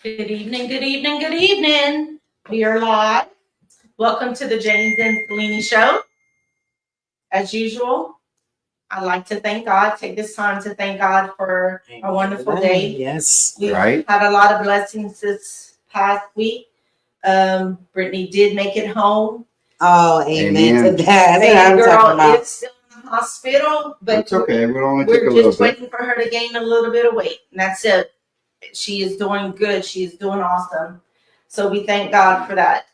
Good evening, good evening, good evening. We are live. Welcome to the James and Selene show. As usual, I'd like to thank God, take this time to thank God for a wonderful day. Yes. We've had a lot of blessings this past week. Brittany did make it home. Oh, amen to that. Baby girl is still in the hospital, but it's okay. We're just waiting for her to gain a little bit of weight, and that's it. She is doing good. She is doing awesome. So we thank God for that.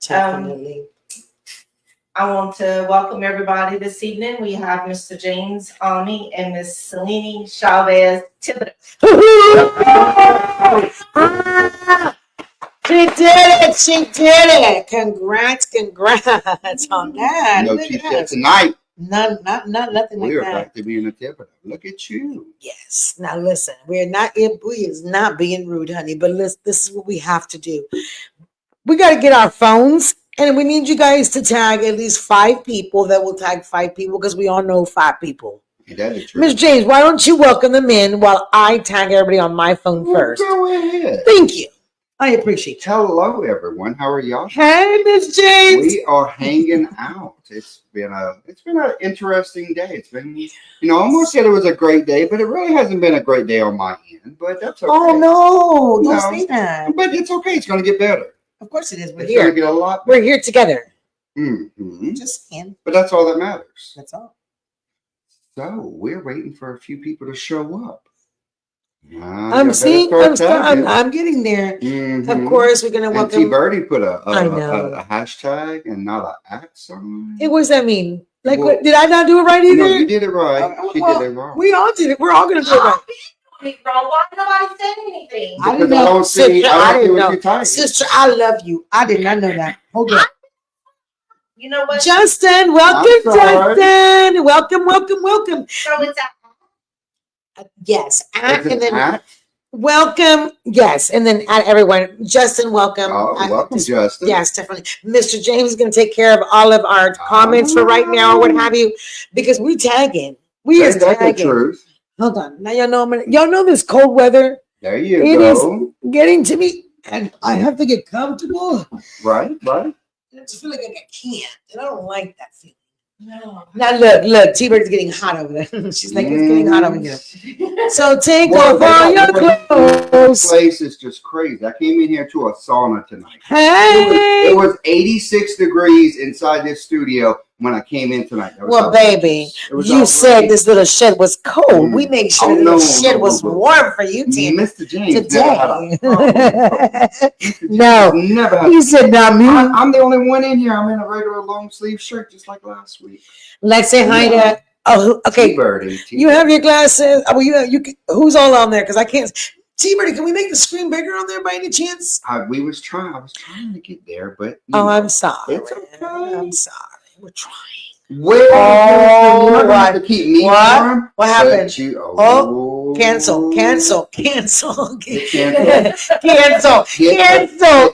Definitely. I want to welcome everybody this evening. We have Mr. James Alney and Miss Selene Chavez Thibodeau. She did it. She did it. Congrats on that. No, she said tonight. Nothing like that. We're back to being a Thibodeau. Look at you. Yes. Now listen, we is not being rude, honey, but this is what we have to do. We got to get our phones, and we need you guys to tag at least 5 people. That will tag 5 people because we all know 5 people. That is true. Miss James, why don't you welcome them in while I tag everybody on my phone first? Go ahead. Thank you. I appreciate it. Hello, everyone. How are y'all? Hey, Miss James. We are hanging out. It's been an interesting day. It's been, I almost said it was a great day, but it really hasn't been a great day on my end. But that's okay. Oh no, don't say that. But it's okay. It's going to get better. Of course it is. It's going to get a lot better. We're here together. Mm-hmm. Just saying. But that's all that matters. That's all. So we're waiting for a few people to show up. I'm getting there. Mm-hmm. Of course, we're gonna welcome. T Birdie put a hashtag and not an axe on it. What does that mean? Like, what, did I not do it right either? No, you did it right. She did it wrong. We all did it. We're all gonna do it right. Why nobody said anything? I didn't know. I don't see what you're typing. Sister, I love you. I did not know that. Hold on. You know what? Justin, welcome, Justin. Welcome. So it's yes, and then at? Welcome, yes, and then at everyone. Justin, welcome. Oh, welcome, Justin. Yes, definitely. Mr. James is going to take care of all of our comments for right now, or what have you, because we tagging. We is tagging. The truth. Hold on. Now y'all know this cold weather. There you go. It is getting to me, and I have to get comfortable. Right. I just feel like I can't, and I don't like that feeling. No. Now look, T-Bird's getting hot over there. She's like, it's getting hot over here. So take off all your clothes. This place is just crazy. I came in here to a sauna tonight. Hey! It was 86 degrees inside this studio when I came in tonight. Well, baby, you said this little shed was cold. We made sure the little shed was warm for you, Tim. Mr. James today. No, never. He said, "Not me." I'm the only one in here. I'm in a regular long sleeve shirt, just like last week. Let's say hi to. Oh, okay. T-Birdie. You have your glasses. Oh, you. Who's all on there? Because I can't. T-Birdie, can we make the screen bigger on there by any chance? I was trying to get there, but I'm sorry. It's okay. I'm sorry. We're trying. Well, you don't have to keep me warm. What happened? Cancel. Hit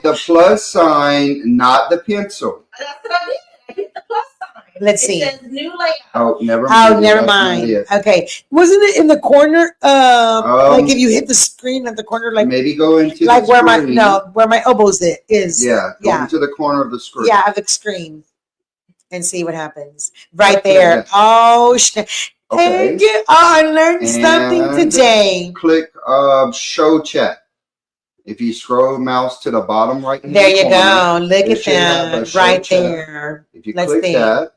the plus sign, not the pencil. That's what I did. I hit the plus sign. Let's see. It says new layout. Oh, never mind. Oh, never mind. Okay. Wasn't it in the corner? Like if you hit the screen at the corner, like maybe go into like the where screen. where my elbows is. Yeah. Go into the corner of the screen. Yeah, of the screen. And see what happens. Right there. Oh, shit. Okay. Thank you. Oh, I learned something today. Click show chat. If you scroll mouse to the bottom right hand there you corner, go. Look at that. Right chat. there. If you click that,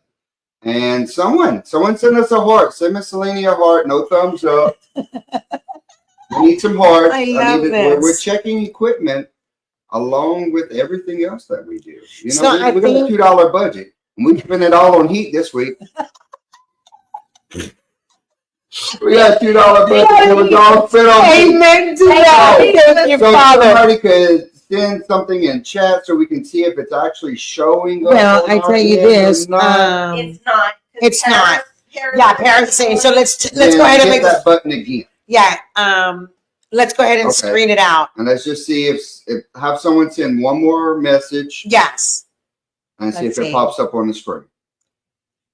and someone send us a heart. Send Miss Selene a heart. No thumbs up. We need some hearts. I love this. We're checking equipment along with everything else that we do. We got a $2 budget. We spent it all on heat this week. We got a $2 budget. It was all spent on heat. Amen to that. Thank you, Father. Somebody could send something in chat so we can see if it's actually showing up. Well, I tell you this. It's not. It's not. Yeah, Paris saying. So let's go ahead and make that button again. Yeah. Let's go ahead and screen it out. And let's just see if have someone send one more message. Yes. And see if it pops up on the screen.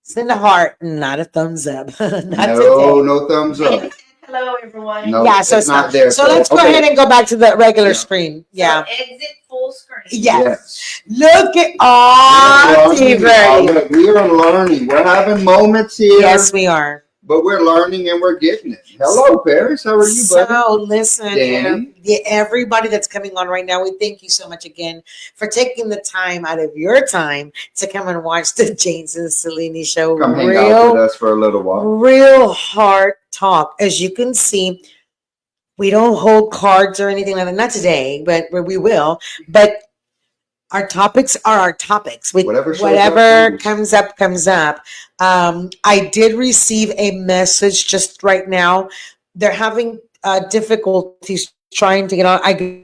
Send a heart, not a thumbs up. No thumbs up. hello, everyone. No, Yeah, so it's not there. So let's go okay. ahead and go back to the regular Yeah. screen. So Yeah. exit full screen. Yes. Look at all Look, we are learning. We're having moments here. Yes, we are. But we're learning and we're getting it. Hello, Paris. How are you, buddy? So listen, Danny? everybody that's coming on right now, we thank you so much again for taking the time out of your time to come and watch the James and Selene show. Come hang out with us for a little while. Real heart talk. As you can see, we don't hold cards or anything like that. Not today, but we will. But our topics are our topics. Whatever comes up, comes up. I did receive a message just right now. They're having difficulties trying to get on. I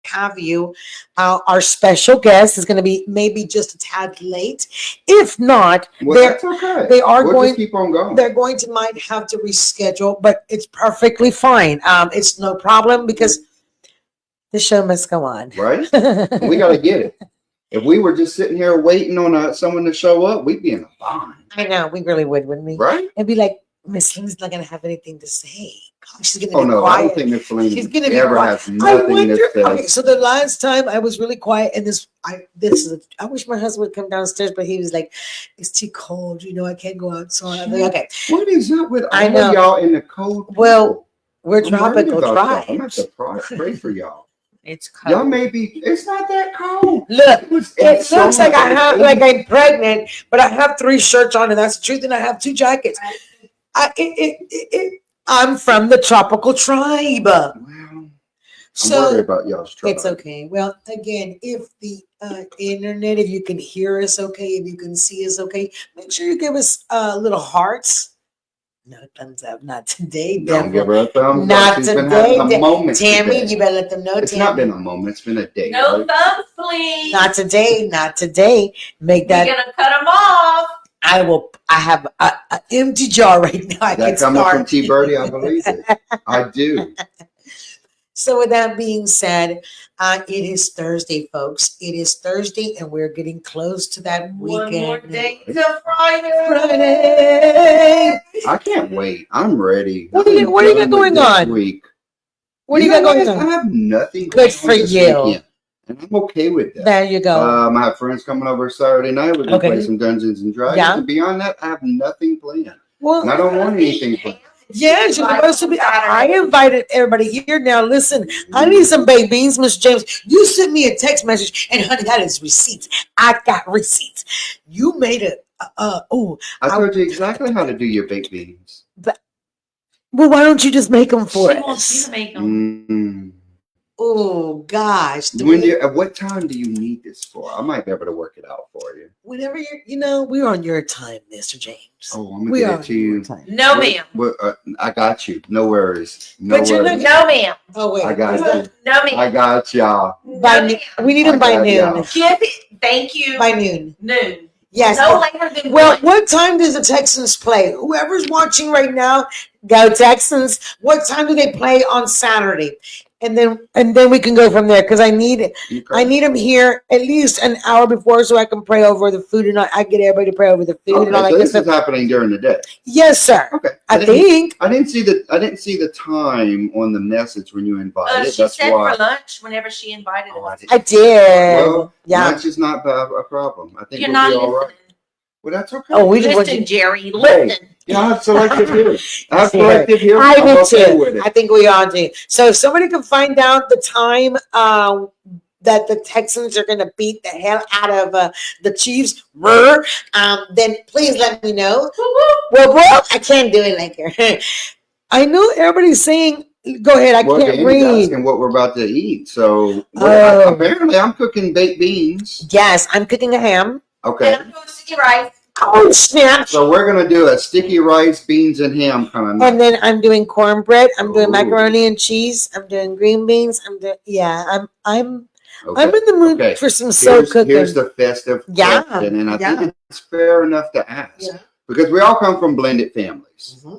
have you. Our special guest is going to be maybe just a tad late. If not, That's okay. they are we'll going. Just keep on going. They're going to might have to reschedule, but it's perfectly fine. It's no problem because the show must go on. Right? We got to get it. If we were just sitting here waiting on someone to show up, we'd be in a bind. I know, we really would, wouldn't we? Right? It'd be like, Miss Selene's not going to have anything to say. She's going to be no, quiet. I don't think Miss Selene She's going to be ever quiet. has nothing to say. Okay, so the last time I was really quiet, and I wish my husband would come downstairs, but he was like, it's too cold. I can't go outside. I'm like, okay. What is up with all know. of y'all in the cold? Well, we're I'm tropical worried about dry. y'all. I'm going to have to pray for y'all. It's cold. Y'all may be, it's not that cold. Look, it so looks like I'm pregnant, but I have 3 shirts on, and that's the truth, and I have 2 jackets. I'm from the tropical tribe. Well, I'm worried about y'all's tribe. It's okay. Well, again, if the internet, if you can hear us okay, if you can see us okay, make sure you give us little hearts. No thumbs up. Not today. Don't give her a thumbs Not up. She's today. been having a moment Tammy, today. you better let them know. It's Tammy. not been a moment. It's been a day. No right? thumbs, please. Not today. Not today. Make that. We're gonna cut them off. I have an empty jar right now. I That can coming start. from T Birdie, I believe it. I do. So with that being said, it is Thursday, folks. It is Thursday, and we're getting close to that weekend. One more day to Friday. Friday. I can't wait. I'm ready. What do you got going on? Week. What do you got going I on? have nothing. Good going for on this you. weekend, and I'm okay with that. There you go. I have friends coming over Saturday night. We're gonna Okay. play some Dungeons and Dragons. Yeah. And beyond that, I have nothing planned, Well, and I don't want anything planned. yeah, you're supposed to be. I invited everybody here. Now, listen, I need some baked beans, Mr. James. You sent me a text message, and honey, that is receipts. I got receipts. You made it. I told you exactly how to do your baked beans. Well, why don't you just make them for She wants you us? to make them. Oh gosh! At what time do you need this for? I might be able to work it out for you. Whenever we're on your time, Mr. James. Oh, I'm gonna get it to you. No, ma'am. I got you. No worries. But you're worries. No, ma'am. Oh wait, I got you. No, ma'am. I got y'all. we need them by noon. y'all. Give it. Thank you. By noon. Noon. Yes. No later than Well, 1. what time does the Texans play? Whoever's watching right now, go Texans. What time do they play on Saturday? And then we can go from there because I need them here at least an hour before so I can pray over the food and I get everybody to pray over the food and all that so good this stuff. is happening during the day. Yes, sir. Okay. I think. I didn't see the time on the message when you invited. She That's said why. for lunch whenever she invited us. I did. Well, yeah. lunch is not a problem. I think You're we'll not be all listening. right. Well, that's okay. Oh, we just Listen, Jerry. Listen. Yeah, I have selective hearing. I have selective hearing. I I'm do okay too. with it. I think we all do. So if somebody can find out the time that the Texans are going to beat the hell out of the Chiefs, then please let me know. Well, I can't do it like her. I know everybody's saying, go ahead, I can't Danny's read. asking what we're about to eat. So apparently I'm cooking baked beans. Yes, I'm cooking a ham. Okay. And I'm doing sticky rice. Oh, snap. So we're going to do a sticky rice, beans, and ham coming up. And then I'm doing cornbread. I'm doing Ooh. macaroni and cheese. I'm doing green beans. I'm in Okay. the mood for some soul cooking. Here's the festive question, and I think it's fair enough to ask because we all come from blended families. Mm-hmm.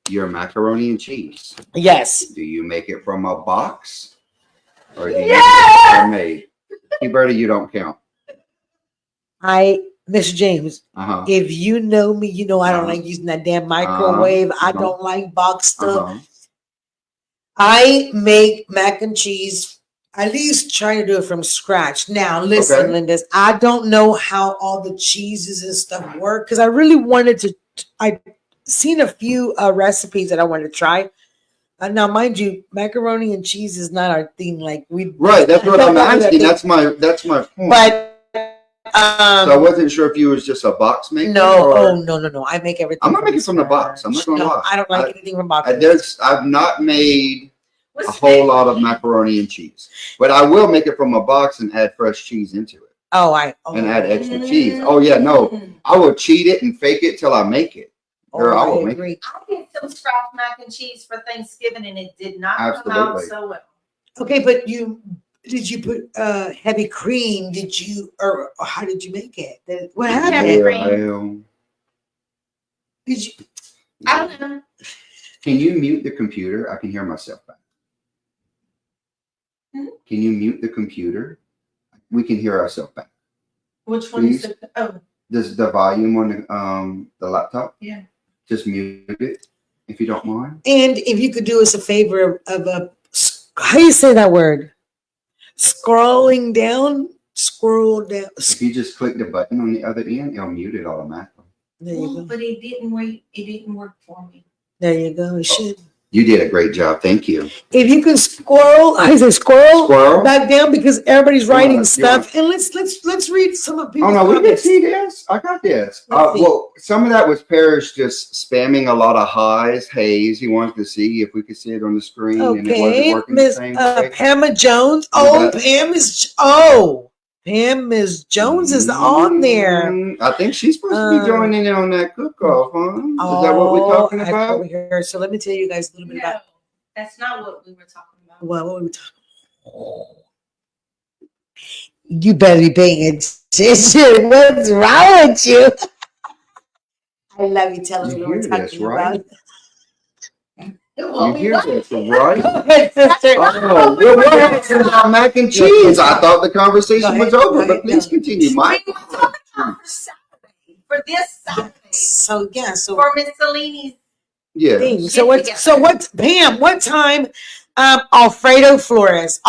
Your macaroni and cheese. Yes. Do you make it from a box, or do you make it made? Bertie, you don't count. I Mr. James, Uh-huh. if you know me, you know I don't Uh-huh. like using that damn microwave. I Uh-huh. don't like box stuff. Uh-huh. I make mac and cheese. At least try to do it from scratch. Now, listen, Okay. Linda, I don't know how all the cheeses and stuff work because I really wanted to. I seen a few recipes that I wanted to try. Now, mind you, macaroni and cheese is not our thing. Like we Right, that's what I'm that asking. thing. That's my point. But So I wasn't sure if you was just a box maker. no, or... no. I make everything. I'm gonna make it from the box. I'm not gonna lie. I don't like anything from boxes. I've not made a whole lot of macaroni and cheese, but I will make it from a box and add fresh cheese into it. And add extra cheese. Oh yeah, no, I will cheat it and fake it till I make it. Or I will make it. I did some scratch mac and cheese for Thanksgiving, and it did not come out Absolutely. so well. Okay, but did you put heavy cream? Did you or how did you make it? What happened? Heavy cream. Did you? I don't know. Can you mute the computer? I can hear myself back. Can you mute the computer? We can hear ourselves back. Which one is the? Oh, Does the volume on the laptop? Yeah. Just mute it if you don't mind. And if you could do us a favor of a how do you say that word? Scroll down. If you just click the button on the other end, it'll mute it automatically. There you go. But it didn't work. It didn't work for me. There you go. It should. You did a great job. Thank you. If you can squirrel back down because everybody's writing stuff, and let's read some of people's comments. We can comments. see this. I got this. Well, some of that was Parrish just spamming a lot of highs, hays. He wanted to see if we could see it on the screen, and it wasn't working the same way. Pamela Jones. Ms. Jones is on there. I think she's supposed to be joining in on that cook-off, huh? Is that what we're talking about? Over here. So let me tell you guys a little bit about. That's not what we were talking about. Well, what were we talking about? You better be paying attention. What's wrong with you? I love you telling me what we're talking about. You hear this, right? Oh, we're talking about mac and cheese. I thought the conversation was over, but please continue, Mike. We were talking about for this Saturday. For Miss Selene's thing. So what's Pam? What time? Alfredo Flores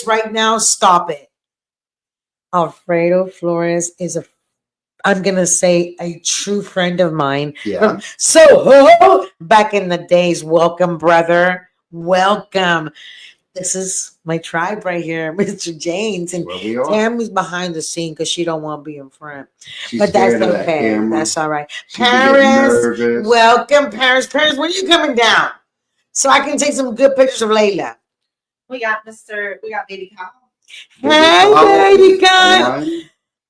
right now. Stop it. Alfredo Flores is I'm gonna say a true friend of mine. Yeah. So back in the days, welcome, brother. Welcome. This is my tribe right here, Mr. James. And Tammy's behind the scene because she don't want to be in front. But that's okay. That's all right. Paris, welcome, Paris. Paris, when are you coming down? So I can take some good pictures of Layla. We got Baby Kyle. Hey, Baby Kyle.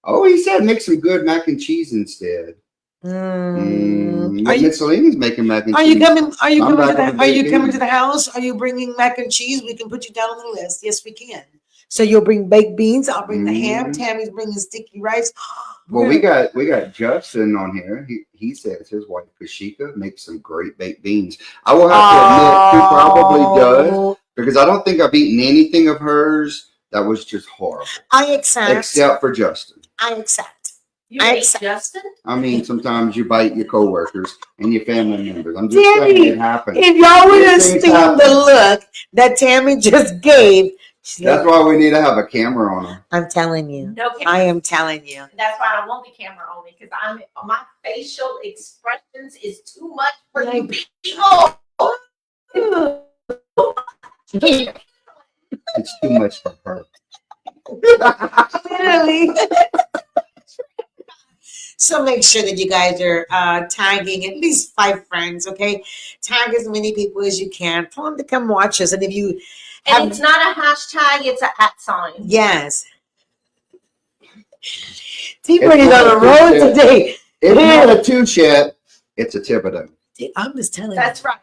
Oh, he said make some good mac and cheese instead. Miss Selene's making mac and cheese. Are you coming to the house? Are you bringing mac and cheese? We can put you down on the list. Yes, we can. So you'll bring baked beans. I'll bring the ham. Tammy's bringing sticky rice. Well, we got Justin on here. He says his wife Kashika makes some great baked beans. I will have to admit, he probably does because I don't think I've eaten anything of hers that was just horrible. I accept. Except for Justin. I accept. You ate Justin? I mean, sometimes you bite your coworkers and your family members. I'm just saying it happens. If y'all would have seen the look that Tammy just gave. That's why we need to have a camera on her. I'm telling you. No camera. I am telling you. That's why I don't want the camera on me because my facial expressions is too much for you people. It's too much for her. Literally. So make sure that you guys are tagging at least 5 friends, okay? Tag as many people as you can. Tell them to come watch us. And if you and it's not a hashtag, it's an @sign. Yes. T-Birdie's on the road today. It's not a two-chat, it's a Thibodeau. I'm just telling you. That's right.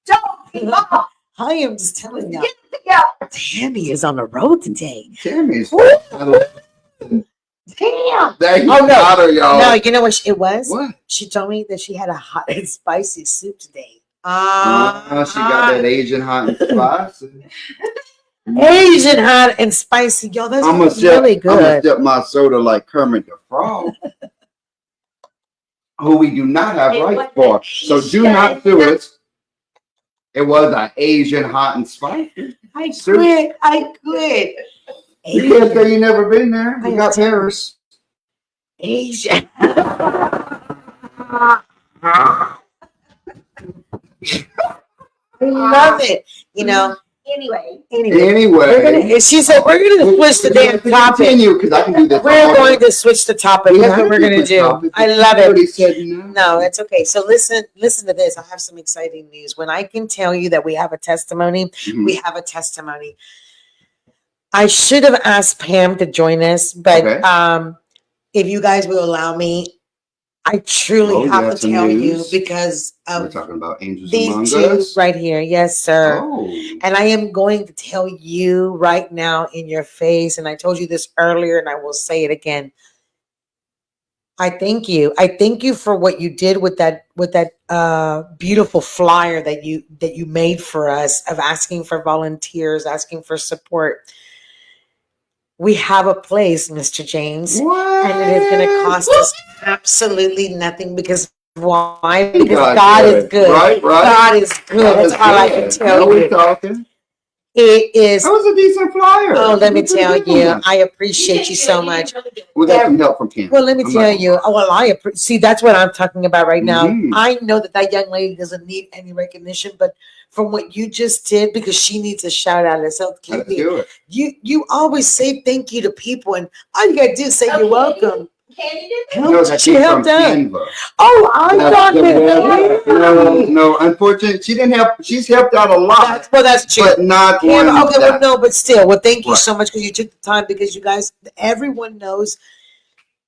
Don't I am just telling you. Get it together. Tammy is on the road today. Tammy's. Damn. There you got her, y'all. No, you know what it was? What? She told me that she had a hot and spicy soup today. She got that Asian hot and spicy. Asian hot and spicy. Yo, that's really good. I'm gonna sip my soda like Kermit the Frog, who we do not have rights for. So do not sue us. It was an Asian hot and spicy. I quit. You can't say you never been there. We got Paris. Asian. I love it. You know. Anyway. She said we're gonna switch the damn topic. Because I can do this. We're going to switch the topic. That's what we're gonna do. I love it. No, it's okay. So listen to this. I have some exciting news. When I can tell you that we have a testimony, we have a testimony. I should have asked Pam to join us, but if you guys will allow me, I truly have to tell you because we're talking about Angels these Among two Us right here. Yes, sir. Oh. And I am going to tell you right now in your face, and I told you this earlier, and I will say it again. I thank you. I thank you for what you did with that beautiful flyer that you made for us of asking for volunteers, asking for support. We have a place, Mr. James, and it is going to cost us absolutely nothing because why? Because God is good. Right. God is good. That's all I can tell you. Talking. It is. That was a decent flyer. Oh, let me tell you, I appreciate you so much. We got some help from Kim. Well, let me tell you. Well, see. That's what I'm talking about right now. I know that young lady doesn't need any recognition, but from what you just did, because she needs a shout out herself. You always say thank you to people, and all you gotta do is say you're welcome. Candy did she helped out. Oh, I thought that. No, unfortunately, she didn't help. She's helped out a lot. That's true. But not Kim, okay, well, no, but still. Well, thank you so much because you took the time. Because you guys, everyone knows,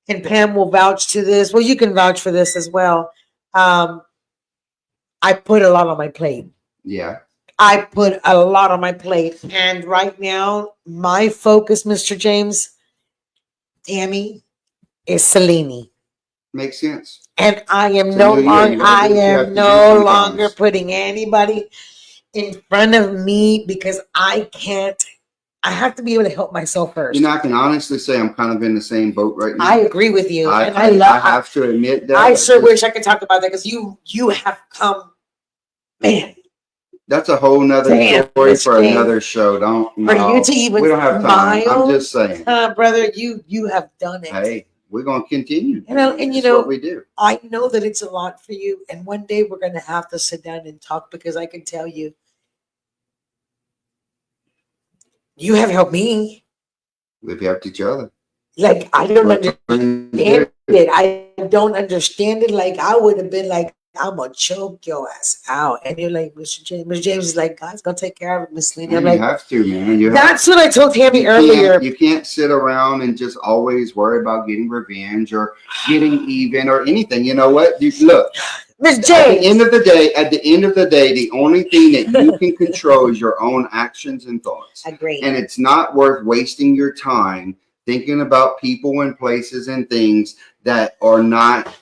and Pam will vouch to this. Well, you can vouch for this as well. I put a lot on my plate. Yeah. I put a lot on my plate, and right now, my focus, Mr. James, Tammy, is Selene. Makes sense. And I am no longer putting anybody in front of me because I have to be able to help myself first. You know, I can honestly say I'm kind of in the same boat right now. I agree with you. I have to admit that. I sure wish I could talk about that because you have come, man. That's a whole nother story for another show. For you to even we don't have time. I'm just saying. Brother, you have done it. Hey, we're going to continue. And you know what we do. I know that it's a lot for you. And one day we're going to have to sit down and talk because I can tell you, you have helped me. We've helped each other. Like, I don't understand it. I don't understand it. Like, I would have been like, I'm going to choke your ass out. And you're like, Mr. James. Mr. James is like, God's going to take care of it, Miss Selene. I'm like, you have to, man. That's what I told Tammy earlier. You can't sit around and just always worry about getting revenge or getting even or anything. You know what? Look. Miss James. At the end of the day, the only thing that you can control is your own actions and thoughts. Agreed. And it's not worth wasting your time thinking about people and places and things that are not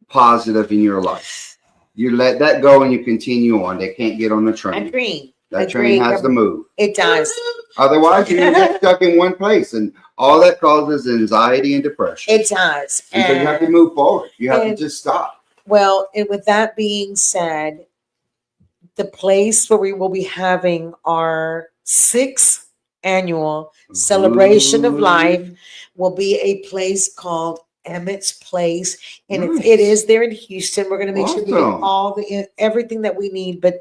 positive in your life. You let that go and you continue on. They can't get on the train. Agreed. That train has to move. It does. Otherwise, you get stuck in one place, and all that causes anxiety and depression. It does. And so you have to move forward. You have to just stop. Well, and with that being said, the place where we will be having our 6th annual celebration of life will be a place called Emmett's Place, and it is there in Houston. We're going to make sure we get all everything that we need. But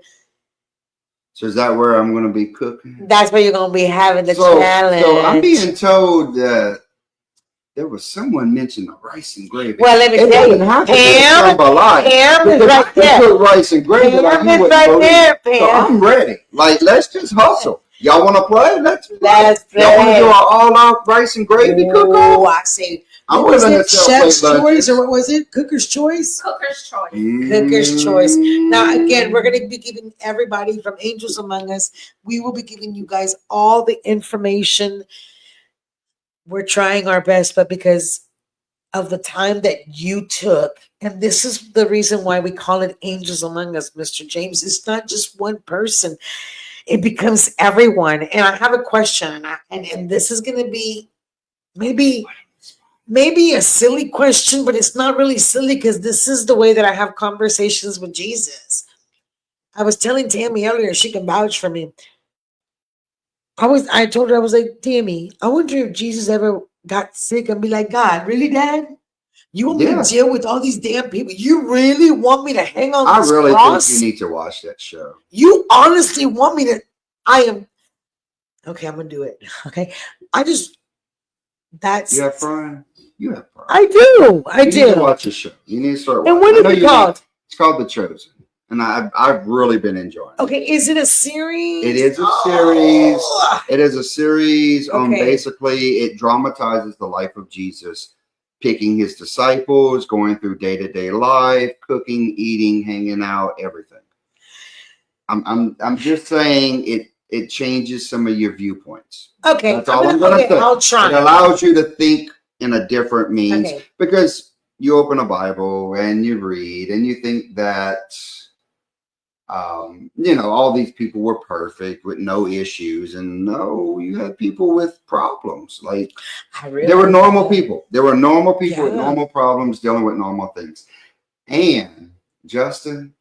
so is that where I'm going to be cooking? That's where you're going to be having the challenge. So I'm being told that there was someone mentioned the rice and gravy. Well, let me tell you, Pam is right there. Rice and gravy. Pam is right there, Pam. So I'm ready. Like, let's just hustle. Y'all want to play? Let's play. Y'all want to do an all-out rice and gravy cook-off? Oh, I see. I'm willing to Chef's Choice, or what was it? Cooker's Choice? Cooker's Choice. Cooker's Choice. Now, again, we're going to be giving everybody from Angels Among Us, we will be giving you guys all the information. We're trying our best, but because of the time that you took, and this is the reason why we call it Angels Among Us, Mr. James, it's not just one person. it becomes everyone. And I have a question, and this is going to be maybe a silly question, but it's not really silly because this is the way that I have conversations with Jesus. I was telling Tammy earlier, she can vouch for me. I told her, I was like, Tammy, I wonder if Jesus ever got sick and be like, God, really, Dad? You want me to deal with all these damn people? You really want me to hang on this really cross? think you need to watch that show. You honestly want me to? Okay, I'm gonna do it. Okay, that's. You have fun. You have fun. I do. You need to watch the show. You need to start watching. And what is it called? It's called The Chosen. And I've really been enjoying it. Okay, is it a series? It is a series. It is a series on basically it dramatizes the life of Jesus, picking his disciples, going through day-to-day life, cooking, eating, hanging out, everything. I'm just saying it changes some of your viewpoints. Okay. That's all I'm gonna say. I'll try. It allows you to think in a different means because you open a Bible and you read and you think that all these people were perfect with no issues, and no, you had people with problems. Like there were normal people. There were normal people with normal problems dealing with normal things. And Justin,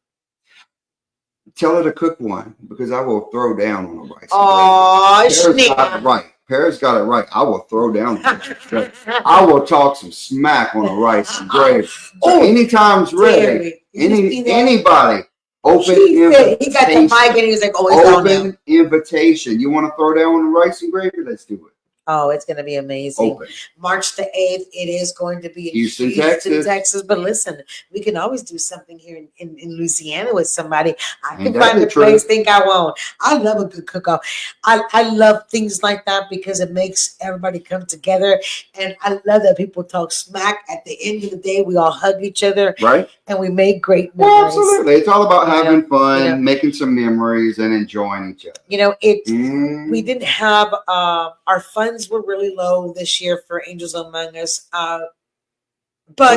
tell her to cook one because I will throw down on the rice. Oh, Paris got it right. Paris got it right. I will throw down. I will talk some smack on the rice and gravy. So anytime's ready. Anybody. Open invitation. He got the mic and he was like, "Oh, it's open invitation. You want to throw down on the rice and gravy? Let's do it." Oh, it's going to be amazing. Open. March the 8th, it is going to be in Houston, Texas. But listen, we can always do something here in Louisiana with somebody. I can find a place, think I won't. I love a good cook-off. I love things like that because it makes everybody come together. And I love that people talk smack. At the end of the day, we all hug each other. Right. And we make great memories. Well, absolutely. It's all about having fun, making some memories, and enjoying each other. We didn't have our funds were really low this year for Angels Among Us, but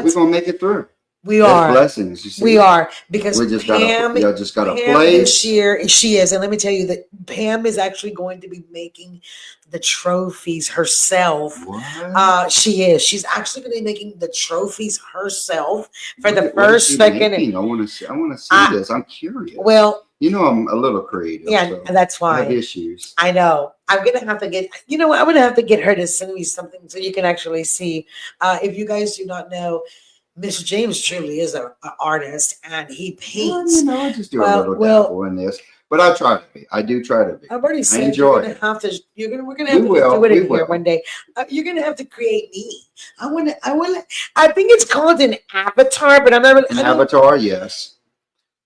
we're gonna make it through. We are blessings. You see, we are because we just Pam just got to play this year. She is, and let me tell you that Pam is actually going to be making the trophies herself. What? She is. She's actually going to be making the trophies herself for the first, second. I want to see this. I'm curious. Well. I'm a little creative. Yeah, so that's why. I have issues. I know. I'm going to have to get, I'm going to have to get her to send me something so you can actually see. If you guys do not know, Mr. James truly is an artist and he paints. Well, I just do a little dabble in this. But I try to be. I do try to be. I've already said enjoy we're gonna have to do it in here one day. You're gonna have to create me. I think it's called an avatar, but I'm not really. Avatar, yes.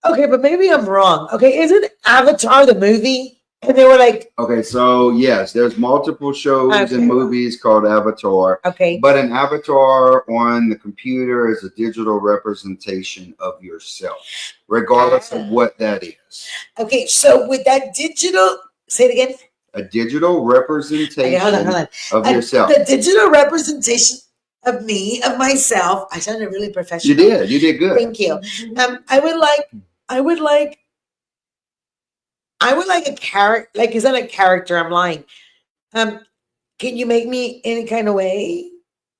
Okay, but maybe I'm wrong. Okay, isn't Avatar the movie? And they were like, okay, so yes, there's multiple shows and movies called Avatar. Okay. But an avatar on the computer is a digital representation of yourself, regardless of what that is. Okay, so with that digital, say it again. A digital representation of yourself. The digital representation of me, of myself. I sounded really professional. You did good. Thank you. I would like a character. Like, is that a character? I'm lying. Can you make me any kind of way?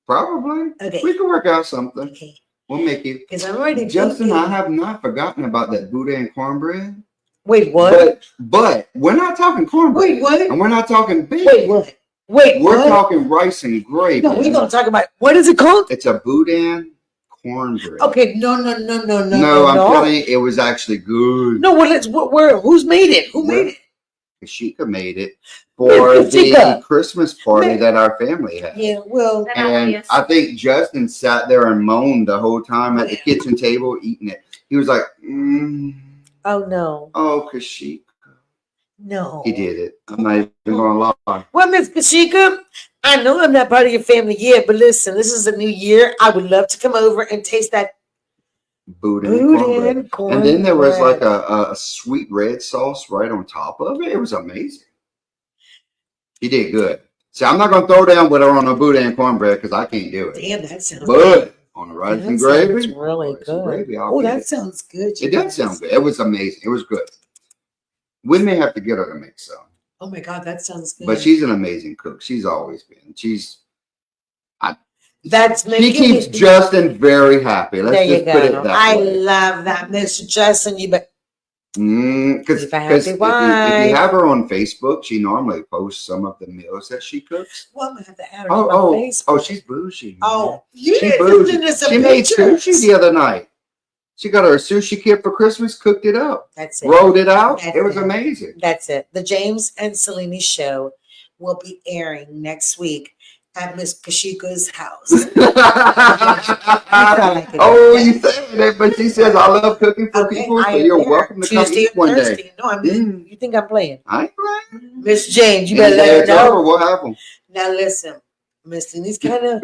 Probably. Okay. We can work out something. Okay. We'll make you. Because I'm already Justin, I have not forgotten about that boudin cornbread. Wait, what? But we're not talking cornbread. Wait, what? And we're not talking beef. Wait, what? Wait, we're talking rice and gravy. No, we're gonna talk about what is it called? It's a boudin cornbread. Okay, no. I'm telling you, it was actually good. No, who's made it? Who made it? Kashika made it for the Christmas party that our family had. Yeah, well, and I think Justin sat there and moaned the whole time at the kitchen table eating it. He was like, "Oh no! Oh, Kashika." No. He did it. I'm not even going to lie. Well, Miss Kashika, I know I'm not part of your family yet, but listen, this is a new year. I would love to come over and taste that boudin cornbread. And then there was like a sweet red sauce right on top of it. It was amazing. He did good. See, I'm not going to throw down with her on a boudin cornbread because I can't do it. Damn, that sounds good. On the rice and gravy. It's really good. Oh, that sounds good. It does sound good. It was amazing. It was good. We may have to get her to make some. Oh my God, that sounds good. But she's an amazing cook. She's always been. She keeps Justin very happy. Let's just put it that way. I love that, Mr. Justin. You bet. Because if you have her on Facebook, she normally posts some of the meals that she cooks. Well, I'm gonna have to add her on Facebook. Oh, she's bougie. Oh, you she's bougie. She made sushi the other night. She got her sushi kit for Christmas, cooked it up. That's it. Rolled it out. It was amazing. That's it. The James and Selene show will be airing next week at Miss Kashika's house. You said that, but she says I love cooking for people, so you're welcome to come eat one day. No, I mean, you think I'm playing? I ain't playing. Miss James, you better let her know. What happened? Now listen, Miss Selene's kind of.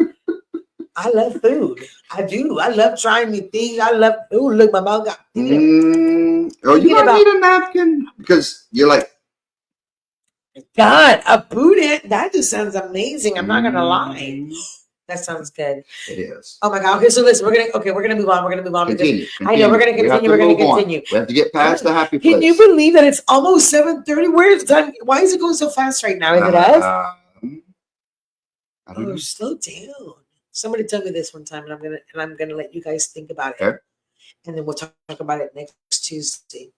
I love food. I do. I love trying new things. I love food. Look, my mouth got. You don't need a napkin because you're like. God, a boudin. That just sounds amazing. I'm not gonna lie. That sounds good. It is. Oh my God. Okay, so listen, we're gonna move on. Continue. I know we're gonna continue. We're gonna continue. We have to get past the happy place. Can you believe that it's almost 7:30? Where's the time? Why is it going so fast right now? Is it us? I don't know. Slow down. Somebody told me this one time, and I'm gonna let you guys think about it, okay. And then we'll talk about it next Tuesday.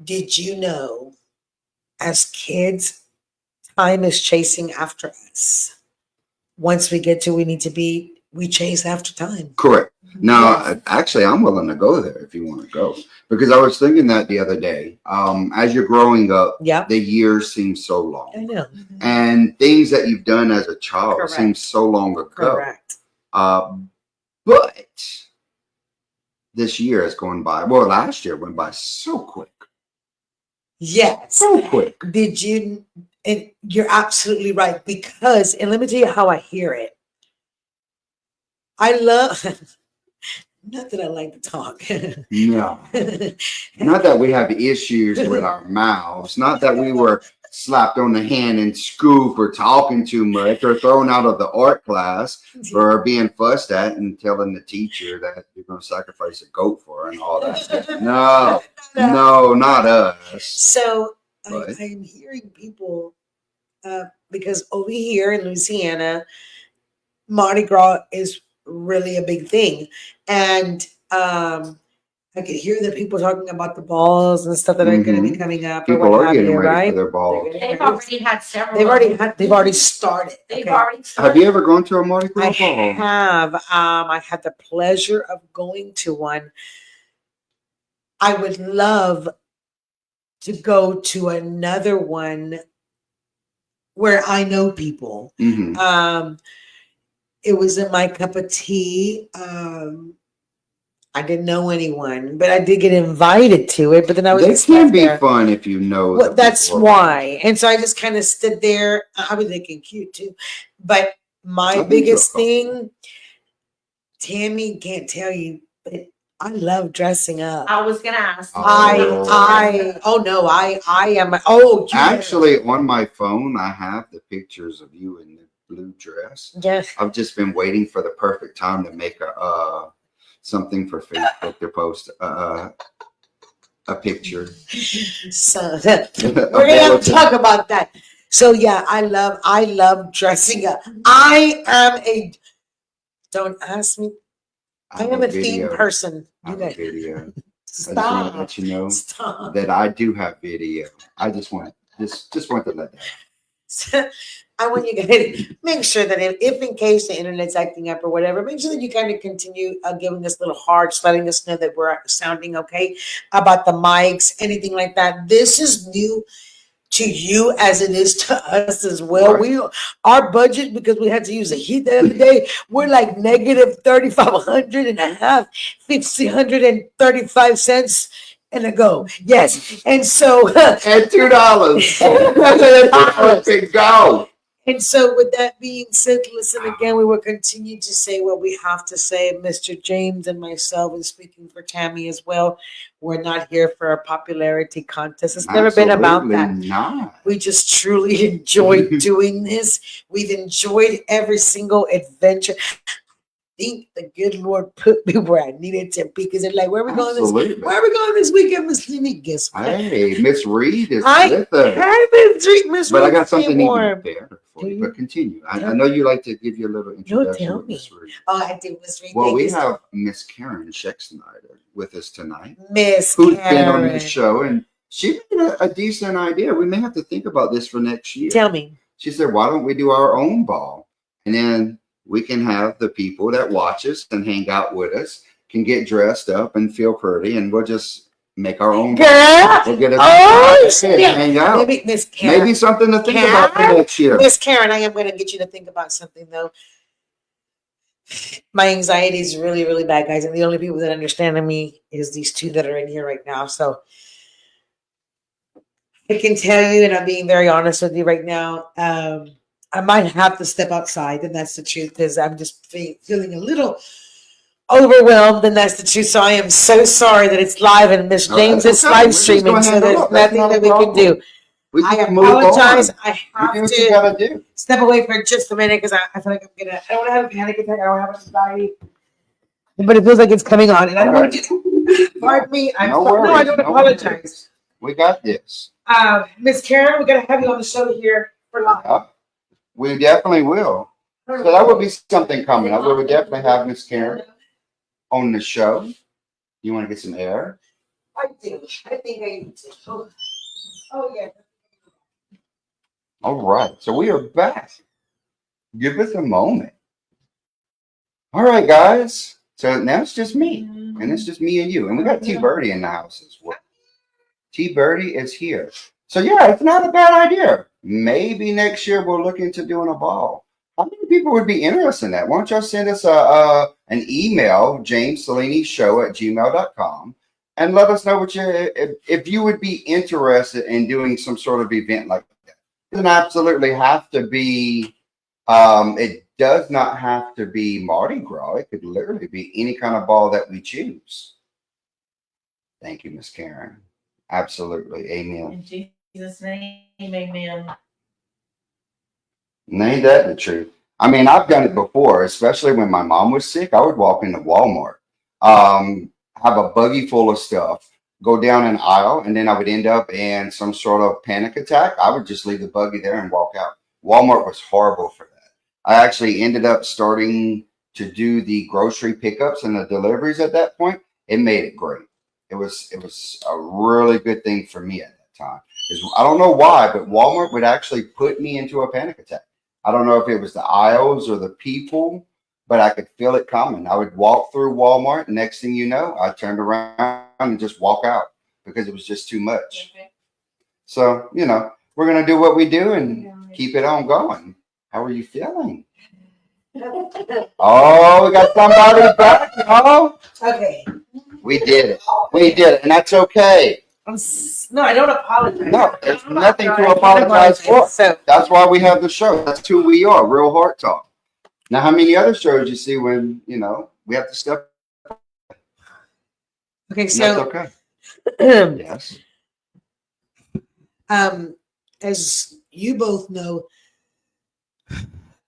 Did you know, as kids, time is chasing after us. Once we get to we need to be, we chase after time. Correct. Now, actually, I'm willing to go there if you want to go, because I was thinking that the other day. As you're growing up, the years seem so long. I know. And things that you've done as a child seem so long ago. Correct. But this year is going by. Well, last year went by so quick. Yes. So quick. Did you? And you're absolutely right, because, and let me tell you how I hear it. I love, not that I like to talk. No. Not that we have issues with our mouths. Not that we were slapped on the hand in school for talking too much or thrown out of the art class for being fussed at and telling the teacher that you're going to sacrifice a goat for her and all that stuff. No, not us. So I'm hearing people, because over here in Louisiana, Mardi Gras is really a big thing. And I could hear the people talking about the balls and stuff that are going to be coming up. People are getting ready for their balls. They've already had several. They've already started. Have you ever gone to a Mardi Gras ball? I have. I had the pleasure of going to one. I would love to go to another one where I know people. It wasn't my cup of tea. I didn't know anyone, but I did get invited to it. But then I was. It can be fun if you know. Well, that's why. And so I just kind of stood there. I was looking cute too, but my biggest thing, Tammy can't tell you, but I love dressing up. I was gonna ask. I am. Actually, on my phone, I have the pictures of you in the blue dress. Yes. I've just been waiting for the perfect time to make something for Facebook to post a picture. So we're gonna have to talk about that. So yeah, I love dressing up. Don't ask me. I am a theme person. I have a video. Stop. I just want to let you know that I do have video. I just want to let that. So I want you guys to make sure that if in case the internet's acting up or whatever, make sure that you kind of continue giving us little hearts, letting us know that we're sounding okay about the mics, anything like that. This is new to you as it is to us as well. Right. Our budget, because we had to use a heat the other day, we're like negative 3,500 and a half, 1,535 cents and a go. Yes. And so and $2. That's a go. And so with that being said, listen again, we will continue to say what we have to say. Mr. James and myself, and speaking for Tammy as well, we're not here for a popularity contest. It's never been about that. Not. We just truly enjoy doing this. We've enjoyed every single adventure. think the good Lord put me where I needed to be, because they're like, where are we going this weekend, Miss Selene? Guess what? Hey, Miss Reed is with us. Miss But I Reed, got something warm. even better for you. But continue. I know you like to give you a little introduction with Miss Reed. Oh, I do, Miss Reed. Well, we have Miss Karen Schexenrider with us tonight. Miss who's Karen. been on this show, and she made a decent idea. We may have to think about this for next year. Tell me. She said, why don't we do our own ball? And then we can have the people that watch us and hang out with us can get dressed up and feel pretty, and we'll just make our own. Girl. We'll get hang out. Maybe something to think about for next year. Miss Karen, I am going to get you to think about something, though. My anxiety is really, really bad, guys. And the only people that understand me is these two that are in here right now. So I can tell you, and I'm being very honest with you right now, I might have to step outside, and that's the truth, because I'm just feeling a little overwhelmed, and that's the truth. So I am so sorry that it's live, and Miss James is live streaming, so there's nothing that we can do. I apologize. I have to step away for just a minute, because I feel like I don't want to have a panic attack. I don't have anxiety, but it feels like it's coming on, and I don't want to. Pardon me. I don't apologize. We got this. Miss Karen, we're gonna have you on the show here for live. We definitely will. So that would be something coming up. We would definitely have Miss Karen on the show. You want to get some air? I do. I think I need to. Oh yeah. All right. So we are back. Give us a moment. All right, guys. So now it's just me. And it's just me and you. And we got T Birdie in the house as well. T Birdie is here. So yeah, it's not a bad idea. Maybe next year we'll look into doing a ball. How many people would be interested in that? Why don't y'all send us an email, jamesselenyshow@gmail.com, and let us know if you would be interested in doing some sort of event like that. It doesn't absolutely have to be. It does not have to be Mardi Gras. It could literally be any kind of ball that we choose. Thank you, Miss Karen. Absolutely. Amen. In Jesus' name, amen. Ain't that the truth? I mean, I've done it before, especially when my mom was sick. I would walk into Walmart, have a buggy full of stuff, go down an aisle, and then I would end up in some sort of panic attack. I would just leave the buggy there and walk out. Walmart was horrible for that. I actually ended up starting to do the grocery pickups and the deliveries at that point. It made it great. It was a really good thing for me at that time. I don't know why, but Walmart would actually put me into a panic attack. I don't know if it was the aisles or the people, but I could feel it coming. I would walk through Walmart. And next thing you know, I turned around and just walk out because it was just too much. Okay. So, we're going to do what we do and keep it on going. How are you feeling? Oh, we got somebody back. Oh, okay. We did it. We did it. And that's okay. No, I don't apologize. No, there's nothing to apologize for. So that's why we have the show. That's who we are, Real Heart Talk. Now, how many other shows you see when, we have to step? Okay, so. That's okay. Yes. As you both know,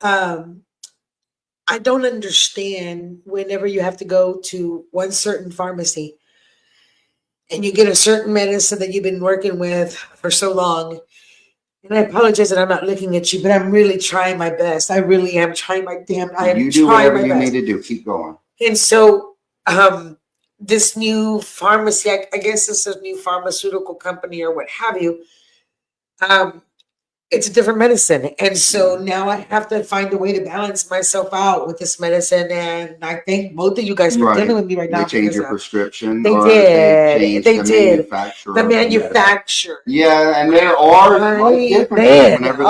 I don't understand whenever you have to go to one certain pharmacy and you get a certain medicine that you've been working with for so long. And I apologize that I'm not looking at you, but I'm really trying my best. I really am trying my damn. I am you do trying whatever my you best. need to do. Keep going. And so, this new pharmacy, I guess this is a new pharmaceutical company or what have you. It's a different medicine. And so now I have to find a way to balance myself out with this medicine. And I think both of you guys are dealing with me right now. They changed your prescription. They did. They did. The manufacturer. Yeah, and there are differences whenever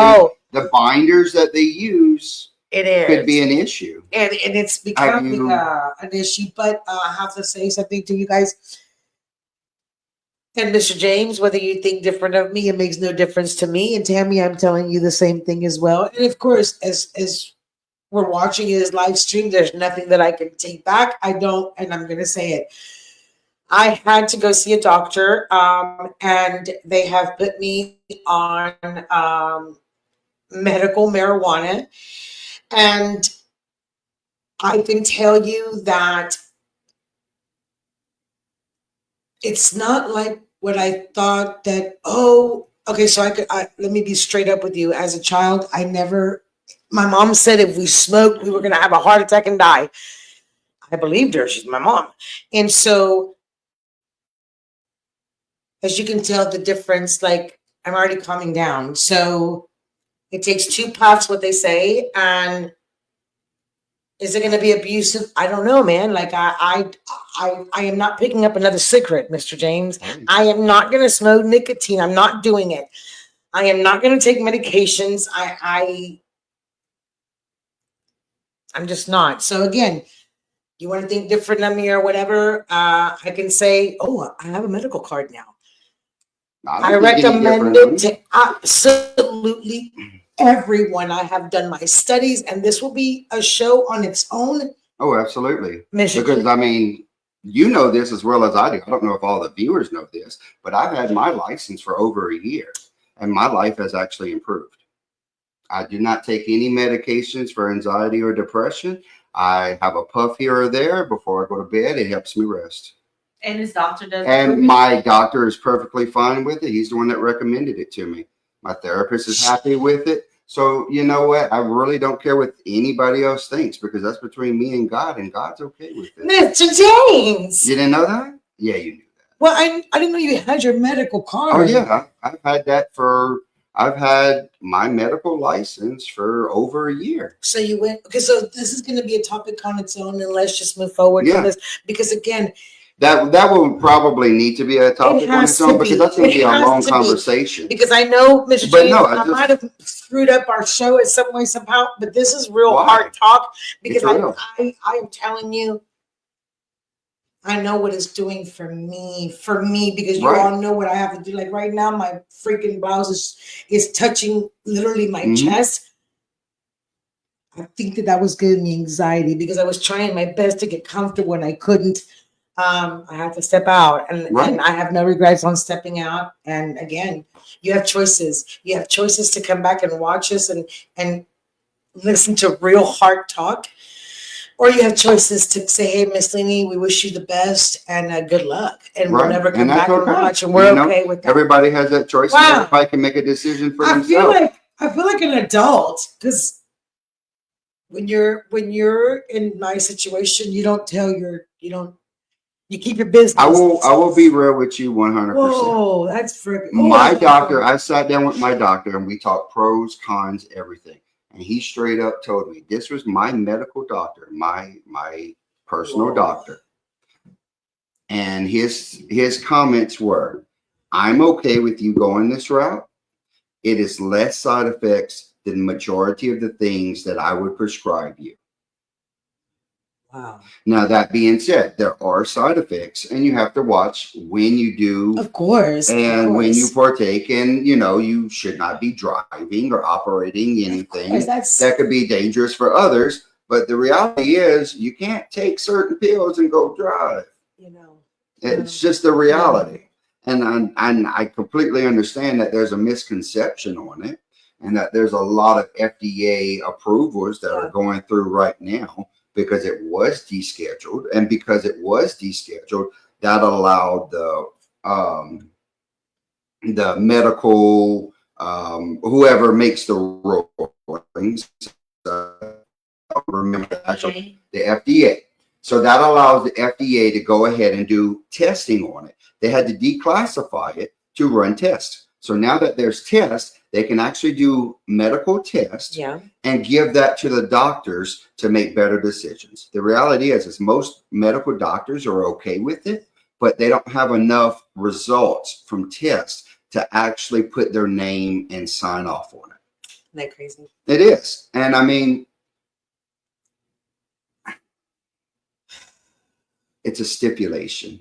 the binders that they use could be an issue. And it's becoming an issue. But I have to say something to you guys. And Mr. James, whether you think different of me, it makes no difference to me. And Tammy, I'm telling you the same thing as well. And of course, as we're watching his live stream, there's nothing that I can take back. I don't, and I'm going to say it. I had to go see a doctor, and they have put me on medical marijuana. And I can tell you that it's not like what I thought that, oh, okay, so let me be straight up with you. As a child, my mom said if we smoked, we were going to have a heart attack and die. I believed her. She's my mom. And so, as you can tell the difference, like I'm already calming down. So it takes 2 puffs, what they say. And is it going to be abusive? I don't know, man. Like I am not picking up another cigarette, Mr. James. I am not going to smoke nicotine. I'm not doing it. I am not going to take medications. I'm just not. So again, you want to think different of me or whatever? I can say, oh, I have a medical card now. I recommend it to absolutely everyone. I have done my studies, and this will be a show on its own. Oh, absolutely. Because I mean, you know this as well as I do. I don't know if all the viewers know this, but I've had my license for over a year, and my life has actually improved. I do not take any medications for anxiety or depression. I have a puff here or there before I go to bed. It helps me rest. And his doctor does. And my doctor is perfectly fine with it. He's the one that recommended it to me. My therapist is happy with it. So you know what? I really don't care what anybody else thinks, because that's between me and God, and God's okay with it. Mr. James, you didn't know that? Yeah, you knew that. Well, I didn't know you had your medical card. Oh yeah, I've had my medical license for over a year. So you went, okay, so this is going to be a topic on its own, and let's just move forward from this, because again, that will probably need to be a topic on its own, because that's going to be a long conversation. Because I know, Mr. James, I might have screwed up our show in some way, somehow, but this is real hard talk, because I am telling you, I know what it's doing for me, because you all know what I have to do. Like right now, my freaking blouse is touching literally my chest. I think that was giving me anxiety, because I was trying my best to get comfortable and I couldn't. I had to step out, and I have no regrets on stepping out. And again, you have choices. You have choices to come back and watch us and listen to real heart talk. Or you have choices to say, hey, Miss Selene, we wish you the best and good luck. And we'll never come back and watch. And we're okay with that. Everybody has that choice. Wow. Everybody can make a decision for themselves. I feel like an adult, because when you're in my situation, you don't tell you keep your business. I will be real with you 100%. Whoa, that's freaking. My doctor, I sat down with my doctor and we talked pros, cons, everything. And he straight up told me, this was my medical doctor, my personal doctor. And his comments were, I'm okay with you going this route. It is less side effects than the majority of the things that I would prescribe you. Wow. Now, that being said, there are side effects, and you have to watch when you do. Of course. And when you partake in, you should not be driving or operating anything that could be dangerous for others. But the reality is you can't take certain pills and go drive. It's just the reality. And I completely understand that there's a misconception on it, and that there's a lot of FDA approvals that are going through right now, because it was descheduled, and because it was descheduled, that allowed the medical whoever makes the rulings, remember actually the FDA. So that allows the FDA to go ahead and do testing on it. They had to declassify it to run tests. So now that there's tests, they can actually do medical tests and give that to the doctors to make better decisions. The reality is most medical doctors are okay with it, but they don't have enough results from tests to actually put their name and sign off on it. Isn't that crazy? It is. And I mean, it's a stipulation.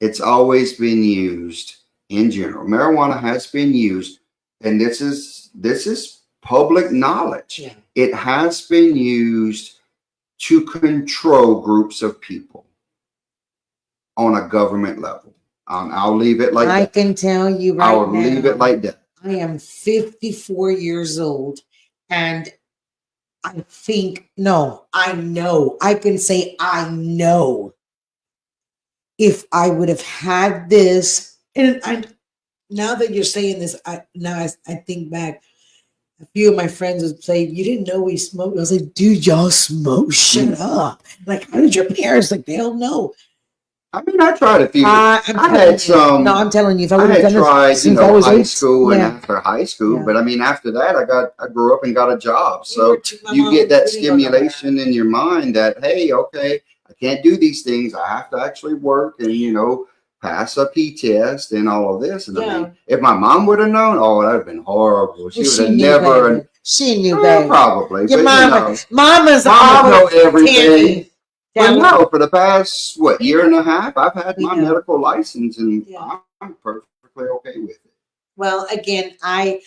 It's always been used in general. Marijuana has been used, and this is public knowledge. Yeah. It has been used to control groups of people on a government level. I'll leave it like that. I can tell you right now. I'll leave it like that. I am 54 years old, and I think, no, I know. I can say I know. If I would have had this, and now that you're saying this, I think back. A few of my friends would say, "You didn't know we smoked." I was like, "Dude, y'all smoke? Shut up! Like, how did your parents? Like, they don't know." I mean, I tried a few. I had some. No, I'm telling you, if I would have done tried, this since I was high school and yeah. after high school. Yeah. But I mean, after that, I grew up and got a job. So you get that stimulation in your mind that, hey, okay, I can't do these things. I have to actually work and, pass a P test and all of this. And I mean, if my mom would have known, oh, that would have been horrible. She would have never. Better. She knew better. Probably. Your but, mama's know everything. But no, for the past year and a half, I've had my medical license, and I'm perfectly okay with it. Well, again, I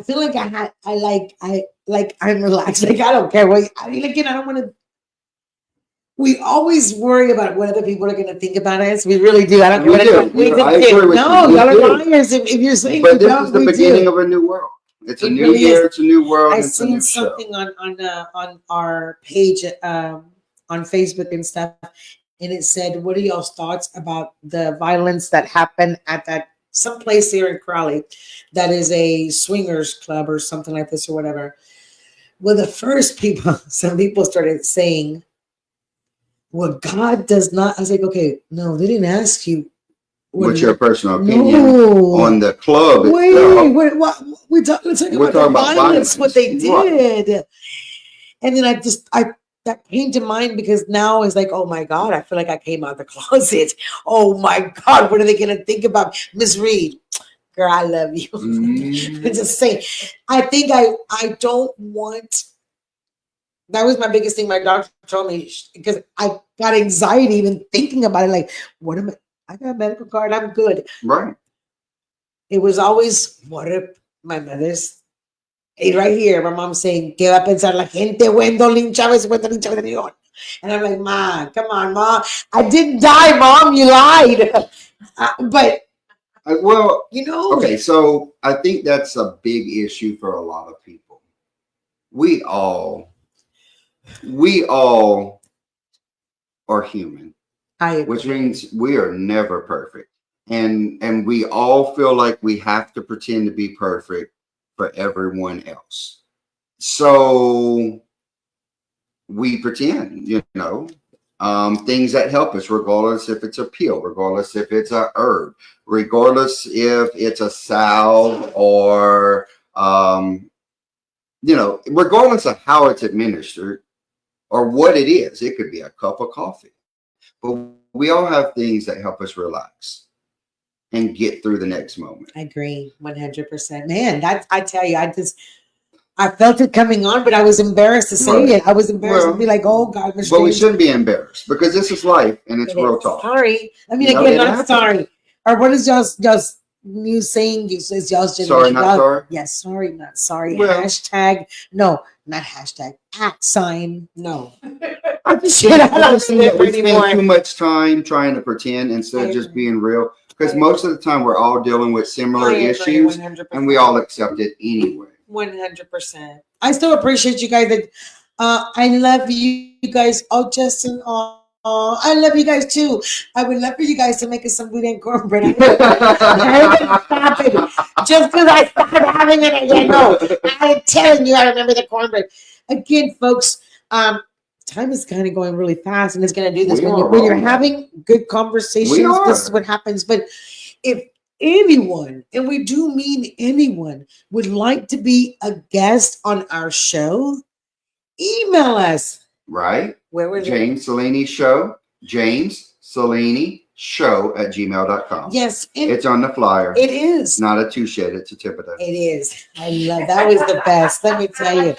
feel like I'm relaxed. Like I don't care what. I mean, again, I don't want to. We always worry about what other people are going to think about us. We really do. I don't care what I agree with no, you. Y'all are liars if you're saying. But this is the beginning of a new world. It's a new year. It's a new world. I seen something on our page on Facebook and stuff, and it said, "What are y'all's thoughts about the violence that happened at that someplace here in Crowley, that is a swingers club or something like this or whatever?" Well, the first people, some people started saying, "Well, God does not." I was like, "Okay, no, they didn't ask you." What's your personal opinion on the club itself? What we're talking about violence, what they did. Right. And then that came to mind because now it's like, oh my God, I feel like I came out of the closet. Oh my God, what are they going to think about Miss Reed? Girl, I love you. Just saying. I think I don't want. That was my biggest thing. My doctor told me, because I got anxiety even thinking about it. Like, what am I got a medical card. I'm good. Right. It was always, what if my mother's right here, my mom saying, ¿Qué va a pensar la gente? Wendolyn Chávez de León. And I'm like, Ma, come on, Ma. I didn't die, Mom. You lied. But, well, okay, so I think that's a big issue for a lot of people. We all are human. Which means we are never perfect. And we all feel like we have to pretend to be perfect for everyone else. So we pretend, things that help us, regardless if it's a pill, regardless if it's a herb, regardless if it's a salve or, regardless of how it's administered or what it is. It could be a cup of coffee. But we all have things that help us relax and get through the next moment. I agree 100%. Man, I tell you, I felt it coming on, but I was embarrassed to say it. I was embarrassed to be like, oh God, Mr. But we shouldn't be embarrassed because this is life and it's real talk. Sorry. I mean, again, not sorry. Or what is y'all's new saying? You says y'all's sorry, not sorry? Yes, sorry, not sorry. Well, hashtag, no, not hashtag, @ no. I just think we spend too much time trying to pretend instead of just being real. Because most of the time we're all dealing with similar issues 100%. And we all accept it anyway. 100%. I still appreciate you guys. That I love you guys. Oh, Justin. I love you guys too. I would love for you guys to make us some boudin cornbread. I stop it. Just because I started having it again. No, I'm telling you, I remember the cornbread. Again, folks, time is kind of going really fast, and it's going to do this when you're having good conversations. This is what happens. But if anyone, and we do mean anyone, would like to be a guest on our show, email us. Right. Where was James Selene Show? James Selene Show @gmail.com. Yes. It's on the flyer. It is. Not a two-shed, it's a Thibodeau. It is. I love that. Was the best. Let me tell you.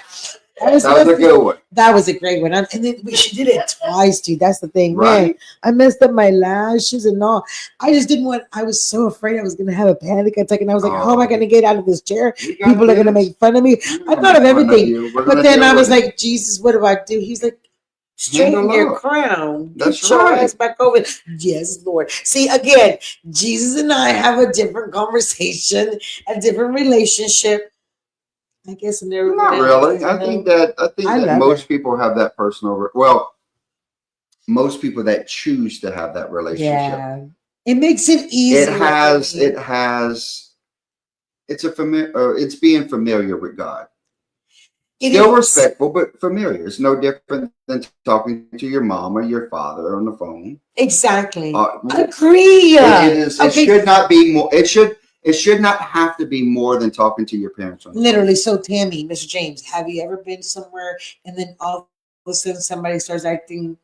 That was a good one. That was a great one. And then she did it twice, dude. That's the thing. Right. Man, I messed up my lashes and all. I just didn't want, I was so afraid I was going to have a panic attack. And I was like, how am I going to get out of this chair? People are going to make fun of me. I thought of everything. But then I was like, Jesus, what do I do? He's like, straighten your crown. That's right. Ass back over. Yes, Lord. See, again, Jesus and I have a different conversation, a different relationship. I guess never. Not really. I think that most people have that personal. Well, most people that choose to have that relationship. Yeah, it makes it easier. It has. It's a familiar. It's being familiar with God. Still respectful, but familiar. It's no different than talking to your mom or your father on the phone. Exactly. Agree. It is. It should not be more. It should not have to be more than talking to your parents on the Literally. phone. So, Tammy, Mr. James, have you ever been somewhere and then all of a sudden somebody starts acting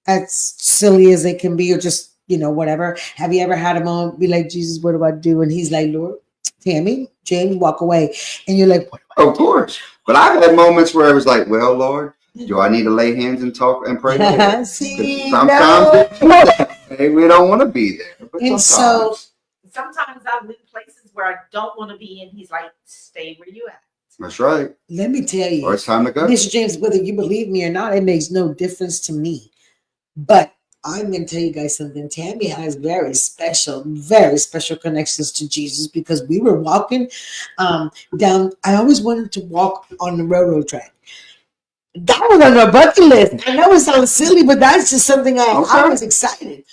as silly as they can be, or just whatever? Have you ever had a moment be like, Jesus, what do I do? And he's like, Lord, Tammy, James, walk away, and you're like, what? Of course. But I've had moments where I was like, well, Lord, do I need to lay hands and talk and pray? See, sometimes we don't want to be there. But and sometimes I'm in places where I don't want to be, and he's like, stay where you at. That's right. Let me tell you. Or it's time to go. Mr. James, whether you believe me or not, it makes no difference to me. But I'm going to tell you guys something. Tammy has very special connections to Jesus, because we were walking down. I always wanted to walk on the railroad track. That was on our bucket list. I know it sounds silly, but that's just something I was excited.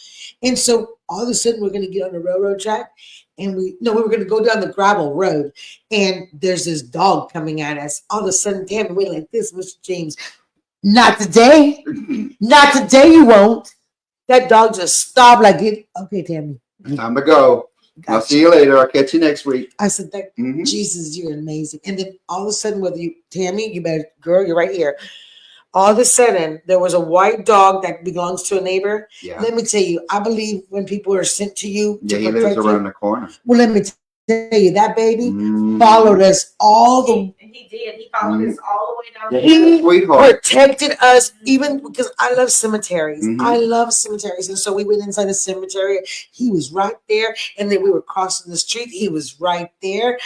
And so all of a sudden we're going to get on the railroad track, and we were going to go down the gravel road, and there's this dog coming at us. All of a sudden, Tammy, we're like this, Mr. James, not today. Not today, you won't. That dog just stopped like it. Okay, Tammy. Time to go. Gotcha. I'll see you later. I'll catch you next week. I said, Jesus, you're amazing. And then all of a sudden, Tammy, you better, girl, you're right here. All of a sudden, there was a white dog that belongs to a neighbor. Yeah. Let me tell you, I believe when people are sent to you. Yeah, he lives around the corner. Well, let me tell you, that baby followed us all the. He did. He followed us all the way down. He protected us, even because I love cemeteries. I love cemeteries, and so we went inside the cemetery. He was right there, and then we were crossing the street. He was right there.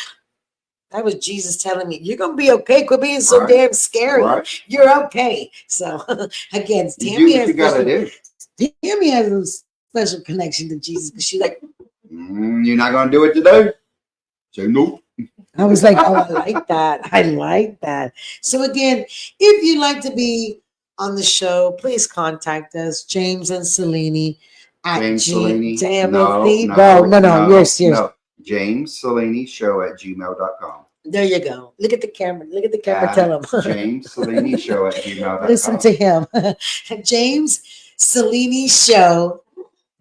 That was Jesus telling me, "You're gonna be okay. Quit being so damn scary. Right. You're okay." So again, Tammy has a special connection to Jesus, because she's like, "You're not gonna do it today." Say no. I was like, oh, I like that. I like that. So again, if you'd like to be on the show, please contact us, James and Selene at Selene. No, yours. No. James Selene Show at gmail.com. There you go. Look at the camera. Tell him. James Selene Show at gmail.com. Listen to him. James Selene Show,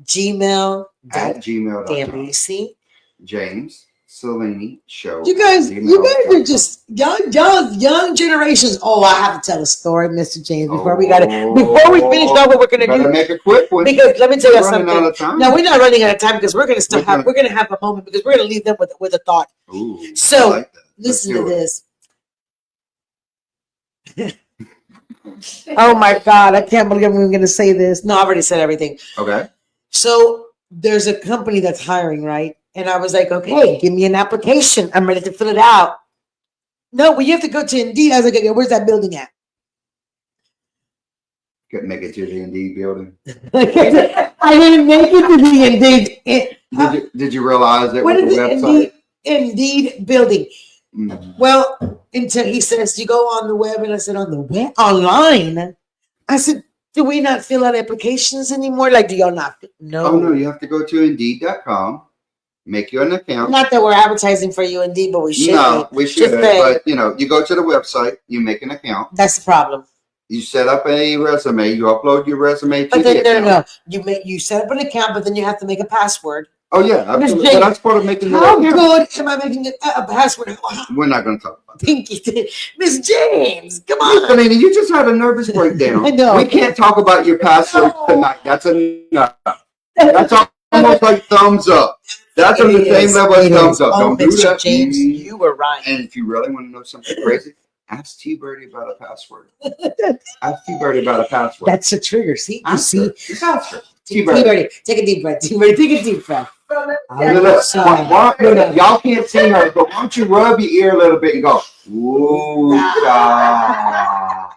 gmail. At gmail.com. Damn, you see? James Selene Show. You guys are just young generations. Oh, I have to tell a story, Mr. James, before we finish up what we're gonna do. Make a quick one. Because let me tell you something. No, we're not running out of time, because we're gonna have a moment, because we're gonna leave them with a thought. Ooh, so like listen to this. Oh my God, I can't believe I'm even gonna say this. No, I've already said everything. Okay. So there's a company that's hiring, right? And I was like, okay, give me an application. I'm ready to fill it out. No, well, you have to go to Indeed. I was like, okay, where's that building at? Couldn't make it to the Indeed building. I didn't make it to the Indeed. Did you realize it was the website? Indeed building. Mm-hmm. Well, until he says, you go on the web, and I said, on the web? Online? I said, do we not fill out applications anymore? Like, do y'all not? No. Oh, no, you have to go to Indeed.com. Make you an account. Not that we're advertising for you, Indeed, but we should. No, we should. But you go to the website, you make an account. That's the problem. You set up a resume. You upload your resume to the account. No. You set up an account, but then you have to make a password. Oh yeah, absolutely. But that's part of making. How good am I making a password? We're not going to talk about that. Thank you, Miss James. Come on, Selene. You just had a nervous breakdown. I know. We can't talk about your password tonight. That's enough. That's almost like thumbs up. That's on the same level as thumbs up. Don't do that. James, you were right. And if you really want to know something crazy, ask T-Birdie about a password. Ask T-Birdie about a password. That's a trigger. See? You see? T-Birdie. Take a deep breath. T-Birdie, take a deep breath. Y'all can't see her, but why don't you rub your ear a little bit and go, ooh, I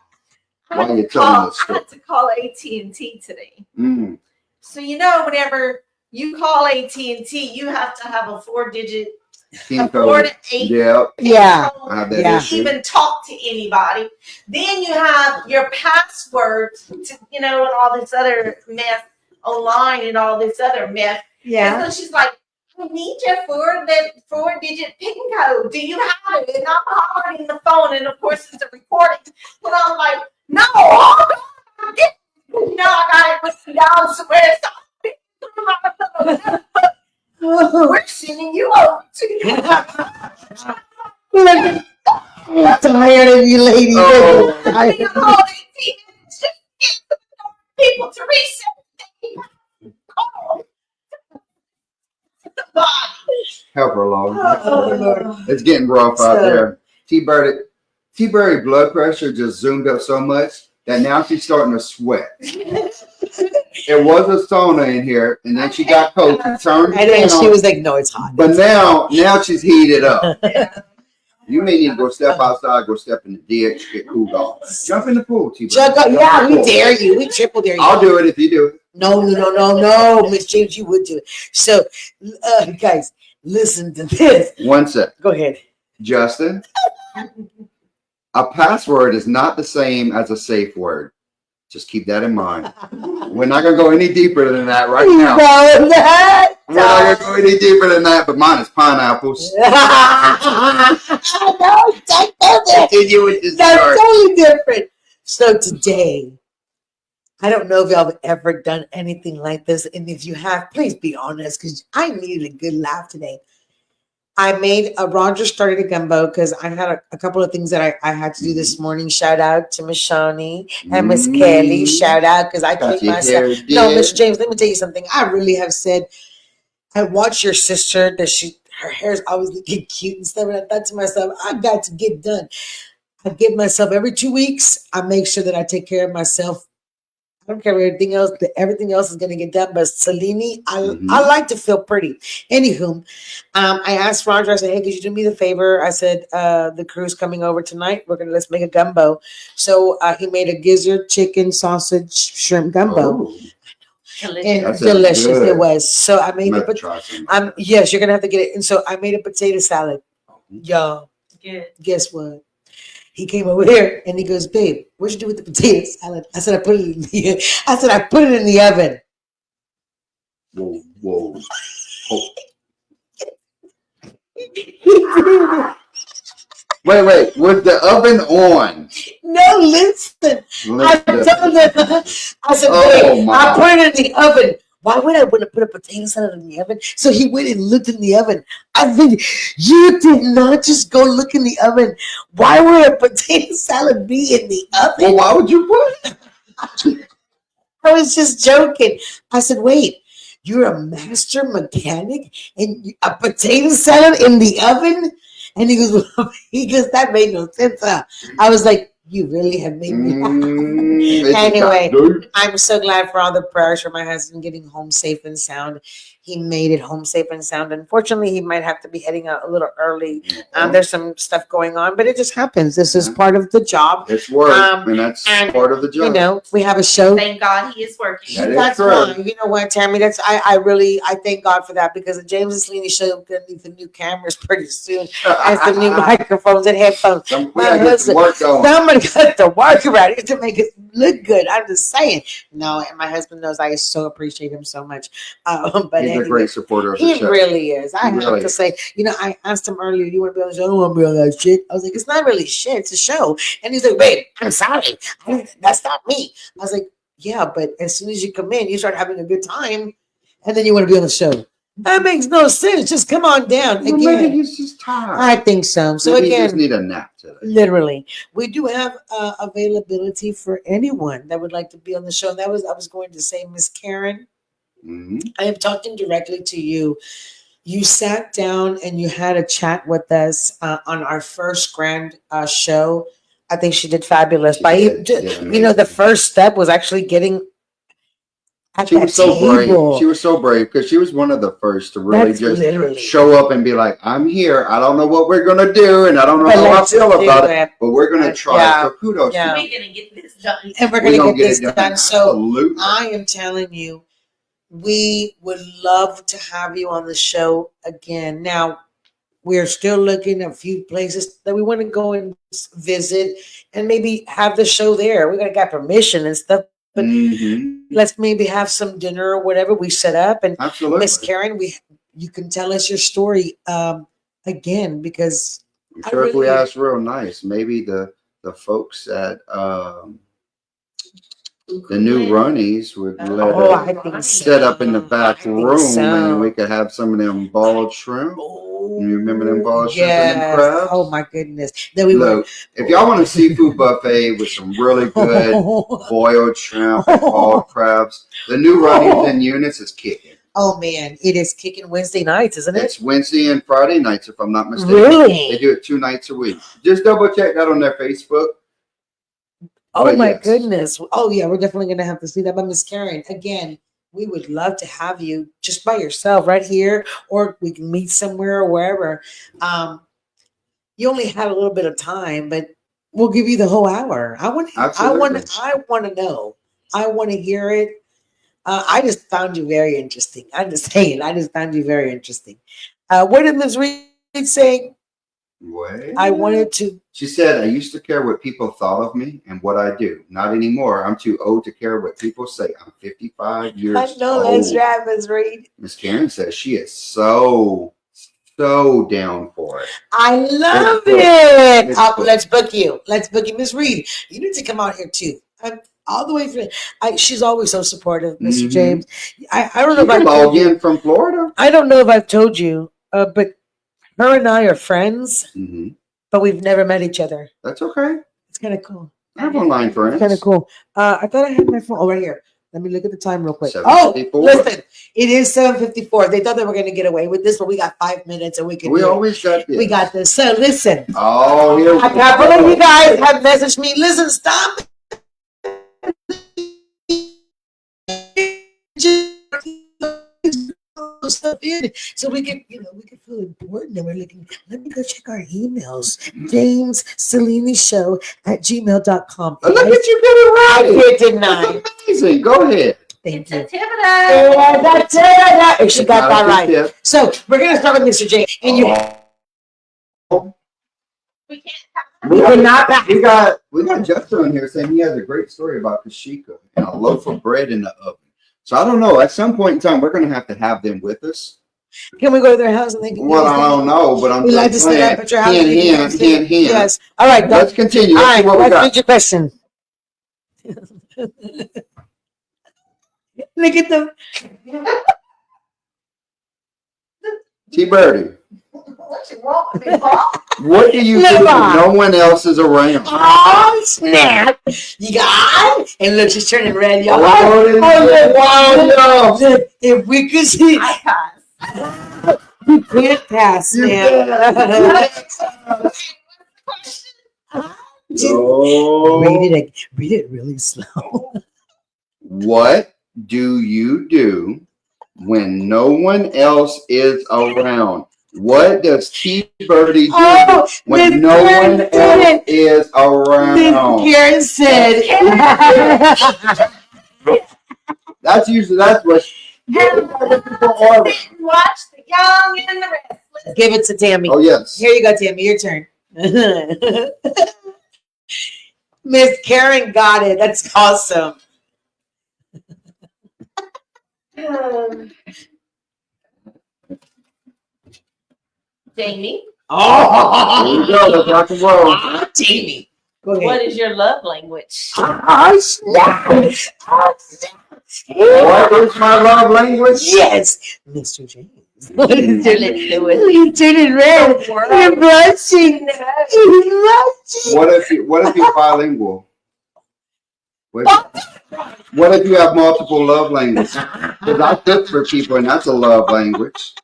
had to call AT&T today. Mm. So, whenever you call AT&T, you have to have a 4-digit Team afford code. a Yep. Yeah. I have that Yeah. issue. even talk to anybody. Then you have your passwords, to, and all this other mess online and all this other mess. Yeah. And so she's like, I need your four-digit PIN code. Do you have it? And I'm hollering the phone, and of course it's a recording. And I'm like, no, hold on. I got it written down somewhere. So we're sending you over to I'm tired of you ladies. Oh. people to reset the body. Help her, Lord. Oh, Lord. It's getting rough out there. T-Berry blood pressure just zoomed up so much that now she's starting to sweat. It was a sauna in here, and then she got cold. She turned And then she was like, no, it's hot. But now she's heated up. You may need to go step outside, go step in the ditch, get cooled off. Jump in the pool, T-Berry. Yeah, we dare you. We triple dare you. I'll do it if you do it. No, Miss James, you would do it. So, guys, listen to this. 1 sec. Go ahead. Justin, a password is not the same as a safe word. Just keep that in mind. We're not going to go any deeper than that right now. We're not going to go any deeper than that, but mine is pineapples. Continue with this That's story. totally different. So today, I don't know if y'all have ever done anything like this. And if you have, please be honest, because I needed a good laugh today. I made Roger started a gumbo because I had a couple of things that I had to do this morning. Shout out to Miss Shawnee and Miss Kelly. Shout out because I kicked myself. No, Miss James, let me tell you something. I really have said, I watched your sister that her hair's always looking cute and stuff. And I thought to myself, I got to get done. I give myself every 2 weeks. I make sure that I take care of myself. I don't care everything else. Everything else is going to get done. But Selene, I like to feel pretty. Anywho, I asked Roger. I said, "Hey, could you do me the favor?" I said, "The crew's coming over tonight. Let's make a gumbo." So he made a gizzard, chicken, sausage, shrimp gumbo. Oh. And delicious it was. So I made it. Yes, you're gonna have to get it. And so I made a potato salad. Y'all, guess what? He came over here and he goes, "Babe, what'd you do with the potato salad?" I said, I put it in the oven. Whoa. Wait. Was the oven on? No, listen. I told him, I said, "Babe, I put it in the oven." Why would I want to put a potato salad in the oven? So he went and looked in the oven. I think you did not just go look in the oven. Why would a potato salad be in the oven? Well, why would you put it? I was just joking. I said, "Wait, you're a master mechanic and a potato salad in the oven?" And he goes, "That made no sense." I was like, "You really have made me laugh." Anyway, I'm so glad for all the prayers for my husband getting home safe and sound. He made it home safe and sound. Unfortunately, he might have to be heading out a little early. There's some stuff going on, but it just happens. This is part of the job. It's work, and that's part of the job. You know, we have a show. Thank God he is working. That's why. You know what, Tammy? I thank God for that because the James and Selene show gonna need the new cameras pretty soon, as the new microphones and headphones. Somebody got to work around it to make it look good. I'm just saying. No, and my husband knows I so appreciate him so much. But he's a great supporter of the show. He really is. I have to say, I asked him earlier, "You want to be on the show?" "I don't want to be on that shit." I was like, "It's not really shit. It's a show." And he's like, "Babe, I'm sorry. That's not me." I was like, "Yeah, but as soon as you come in, you start having a good time, and then you want to be on the show. That makes no sense. Just come on down." Well, again. Maybe he's just tired. I think so. So maybe again, you just need a nap today. Literally, we do have availability for anyone that would like to be on the show. I was going to say, Miss Karen. I am talking directly to you. You sat down and you had a chat with us on our first grand show. I think she did fabulous. The first step was actually getting at she was so brave. She was so brave because she was one of the first to really show up and be like, "I'm here. I don't know what we're gonna do, and I don't know how I feel about it, but we're gonna try." So kudos. We're gonna get this done, and we're gonna get this done. So I am telling you. We would love to have you on the show again. Now, we're still looking at a few places that we want to go and visit and maybe have the show there. We got permission and stuff, but let's maybe have some dinner or whatever we set up. And Miss Karen, you can tell us your story again, because I'm sure if we ask real nice, maybe the folks at the new Runnies would let us set up in the back room, and we could have some of them boiled shrimp. You remember them boiled shrimp and them crabs? Oh my goodness! Look, if y'all want a seafood buffet with some really good boiled shrimp and boiled crabs, the new Runnies in Eunice is kicking. Oh man, it is kicking Wednesday nights, isn't it? It's Wednesday and Friday nights, if I'm not mistaken. Really? They do it 2 nights a week. Just double check that on their Facebook. Oh my goodness. Oh yeah, we're definitely going to have to see that. But Miss Karen, again, we would love to have you just by yourself right here, or we can meet somewhere or wherever. You only had a little bit of time, but we'll give you the whole hour. I want to know. I want to hear it. I just found you very interesting. I'm just saying, I just found you very interesting. What did Ms. Reed say? What? I wanted to. She said, I used to care what people thought of me and what I do. Not anymore. I'm too old to care what people say. I'm 55 years old. I know that's right, Ms. Reed. Miss Karen says she is so down for it. I love it. Let's book you. Let's book you, Miss Reed. You need to come out here too. I'm all the way through. She's always so supportive, Mr. James. I don't know if I told you from Florida. I don't know if I've told you, but her and I are friends, but we've never met each other. That's okay. It's kind of cool. I have online friends. It's kind of cool. I thought I had my phone right here. Let me look at the time real quick. 7:54. Oh, listen, it is 7:54. They thought they were going to get away with this, but we got 5 minutes and we can. We always got this. We got this. So listen. Oh, here we go. A couple of you guys have messaged me. Listen, stop. Stuff in so we can feel important, and we're looking. Let me go check our emails. James Selene Show @gmail.com. Look at you get it right. I did, didn't I? Amazing. Go ahead. Thank you. That's it. She got that right. Tip. So we're gonna start with Mr. James, and you. We can't. We got Justin on here saying he has a great story about Kashika and a loaf of bread in the oven. So I don't know. At some point in time, we're going to have them with us. Can we go to their house and they can? Well, I don't know, but I'm we like to sit up at your house. Hint. Yes. All right. Let's continue. All right. Let's read your question. Look at them. T-Birdie. What do you do when no one else is around? Oh, snap. You got it? And look, she's turning red, y'all. If we could see. I pass. You can't pass, man. Read it really slow. What do you do when no one else is around? What does T-Birdie do when no one else is around? Karen said. That's what. Watch the young and the restless. Give it to Tammy. Oh yes. Here you go, Tammy. Your turn. Miss Karen got it. That's awesome. Jamie. Oh, there you go. Let's rock and roll. Jamie. What is your love language? What is my love language? Yes, Mr. James. What is your Let's do it. You're turning red. You're blushing. What if you're bilingual? What if you have multiple love languages? Because I cook for people, and that's a love language.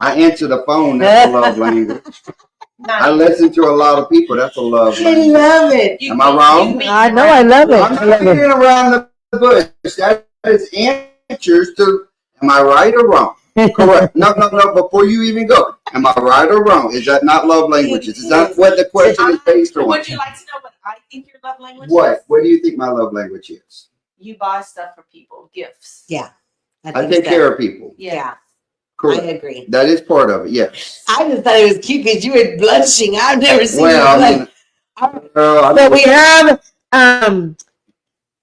I answer the phone, that's a love language. I listen to a lot of people, that's a love language. I love it. Am I wrong? I know, I love it. I'm not beating around the bush. That is answers to, am I right or wrong? Correct. No, before you even go. Am I right or wrong? Is that not love languages? Is that what the question is based on? Would you like to know what I think your love language is? What do you think my love language is? You buy stuff for people, gifts. Yeah. I take care of people. Yeah. Correct. I agree. That is part of it. Yes. I just thought it was cute because you were blushing. I've never seen you blush. So we have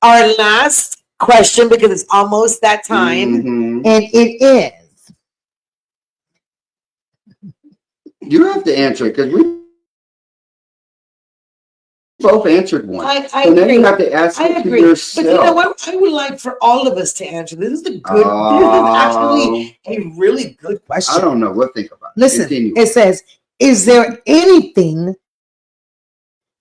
our last question because it's almost that time, mm-hmm. and it is. You have to answer it because we both answered one. I so agree. Then you have to ask it to yourself. But you know what? I would like for all of us to answer. This is a good. This is actually a really good question. I don't know. We'll think about it. Listen, Continue. it says, "Is there anything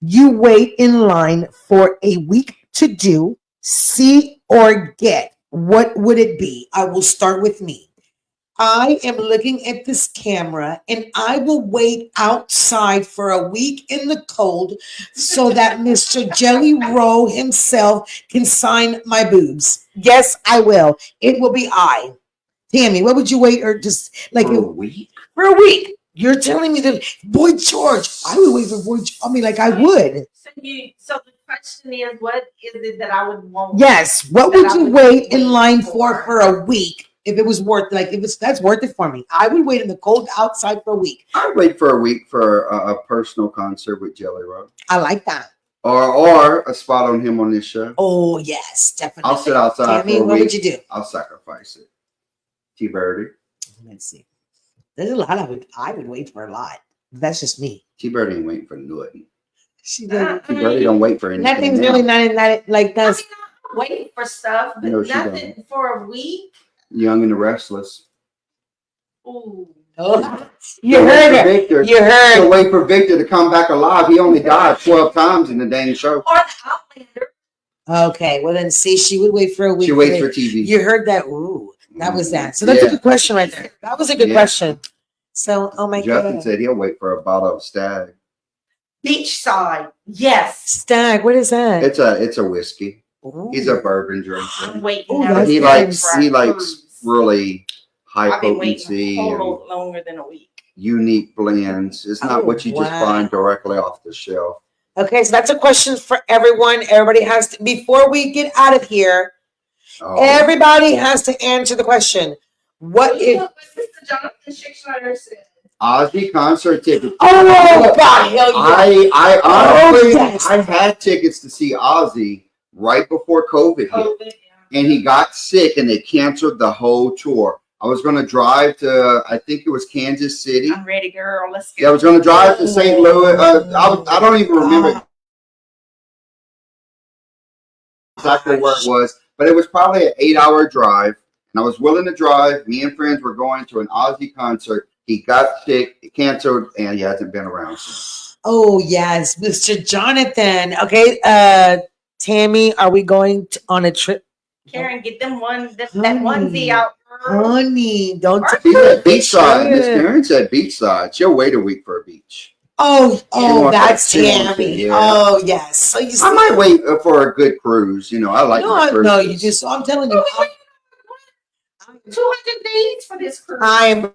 you wait in line for a week to do, see, or get? What would it be?" I will start with me. I am looking at this camera and I will wait outside for a week in the cold so that Mr. Jelly Roll himself can sign my boobs. Yes, I will. It will be I. Tammy, what would you wait or just like for a week? For a week. You're telling me that Boy George, I would wait for Boy George. I mean, like I would. So the question is, what is it that I would want? Yes. What would you wait in line for a week? If it was worth, like, that's worth it for me, I would wait in the cold outside for a week. I'd wait for a week for a personal concert with Jelly Roll. I like that. Or a spot on him on this show. Oh yes, definitely. I'll sit outside for a week. What would you do? I'll sacrifice it. T-Birdie. Let's see. There's a lot I would wait for a lot. That's just me. T-Birdie ain't waiting for nothing. She doesn't. T-Birdie don't wait for anything. Nothing's really not like that. Waiting for stuff, but No, nothing for a week. Young and the Restless. Ooh. Oh, you heard her. Victor. You heard. So wait for Victor to come back alive. He only died 12 times in the dang show. Or the Outlander. Okay, well then, see, she would wait for a week. She waits for TV. You heard that? Ooh, that was that. So that's a good question right there. That was a good question. So, oh my God. Justin said he'll wait for a bottle of Stag. Beachside. Yes. Stag. What is that? It's a whiskey. Ooh. He's a bourbon drinker. I'm waiting. Ooh, He likes really high I've been potency waiting a whole longer than a week. Unique blends. It's not what you just find directly off the shelf. Okay, so that's a question for everyone. Everybody has to, before we get out of here, everybody has to answer the question. What if Mr. Jonathan Schickschneider said? Ozzy concert tickets. Oh God, hell yeah! I honestly I had tickets to see Ozzy right before COVID hit, and he got sick, and they canceled the whole tour. I was going to drive to, I think it was Kansas City. I'm ready, girl. Let's go. Yeah, I was going to drive to St. Louis. I don't even remember exactly where it was, but it was probably an 8-hour drive, and I was willing to drive. Me and friends were going to an Ozzy concert. He got sick, canceled, and he hasn't been around since. Oh yes, Mr. Jonathan. Okay, Tammy, are we going on a trip? Karen, get them that onesie out. Honey, don't. He said beachside. Miss Karen said beachside. She'll wait a week for a beach. Oh, that's Tammy. Yeah. Oh yes. So you. I might wait for a good cruise. You know, I like. No, you just. I'm telling you. 200 days for this cruise. I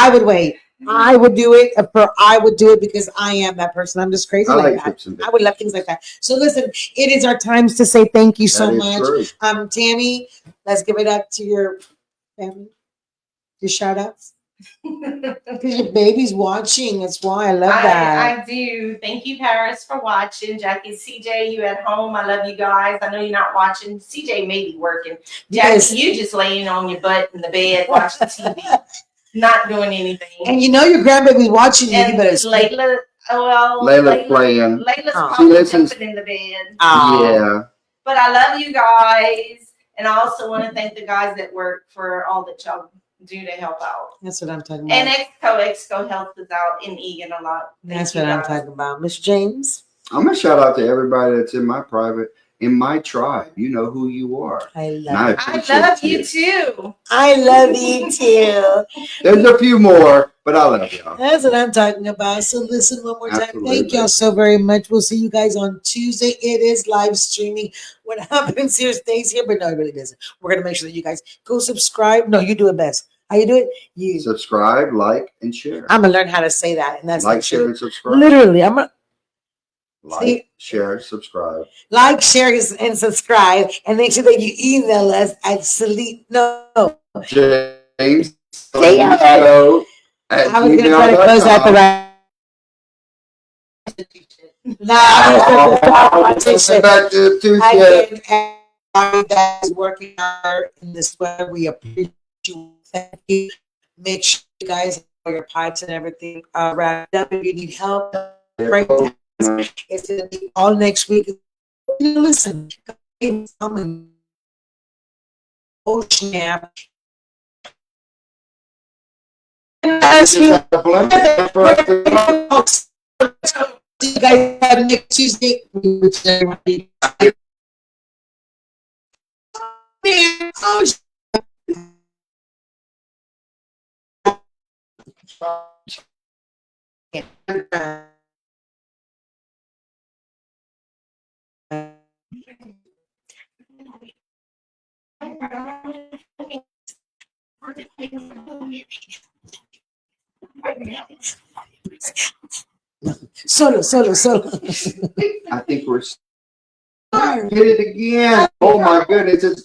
would wait. I would do it because I am that person. I'm just crazy like that. I would love things like that. So listen, it is our times to say thank you so much. True. Tammy, let's give it up to your family. Your shout outs. Because your baby's watching. That's why I love that. I do. Thank you, Paris, for watching. Jackie, CJ, you at home. I love you guys. I know you're not watching. CJ may be working. Jackie, you just laying on your butt in the bed watching TV. Not doing anything. And you know your grandbaby's watching you. You better Layla, Layla's playing. Layla's probably jumping in the bed. Yeah. But I love you guys. And I also want to thank the guys that work for all that y'all do to help out. That's what I'm talking about. And Exco helps us out in Egan a lot. That's what I'm talking about. Mr. James? I'm going to shout out to everybody that's in my tribe. You know who you are. I love you too. I love you too. There's a few more, but I love y'all. That's what I'm talking about. So listen one more time. Absolutely. Thank y'all so very much. We'll see you guys on Tuesday. It is live streaming. What happens here stays here, but no, it really doesn't. We're going to make sure that you guys go subscribe. No, you do it best. How you do it? You subscribe, like, and share. I'm going to learn how to say that. And that's like, share, and subscribe. Literally, I'm going to like, share, subscribe. Like, share, and subscribe. And make sure that you email us at Selene. No. James. Stay out. Show at I was going to try to close out the right. Listen back to Tuesday. That is working hard in this way. We appreciate you. Thank you. Make sure you guys have your pipes and everything wrapped up. If you need help, breakdowns, it's going to be all next week. Listen, oh snap. You guys have next Tuesday. Solo. I think we're. Hit it again. Oh my goodness. It's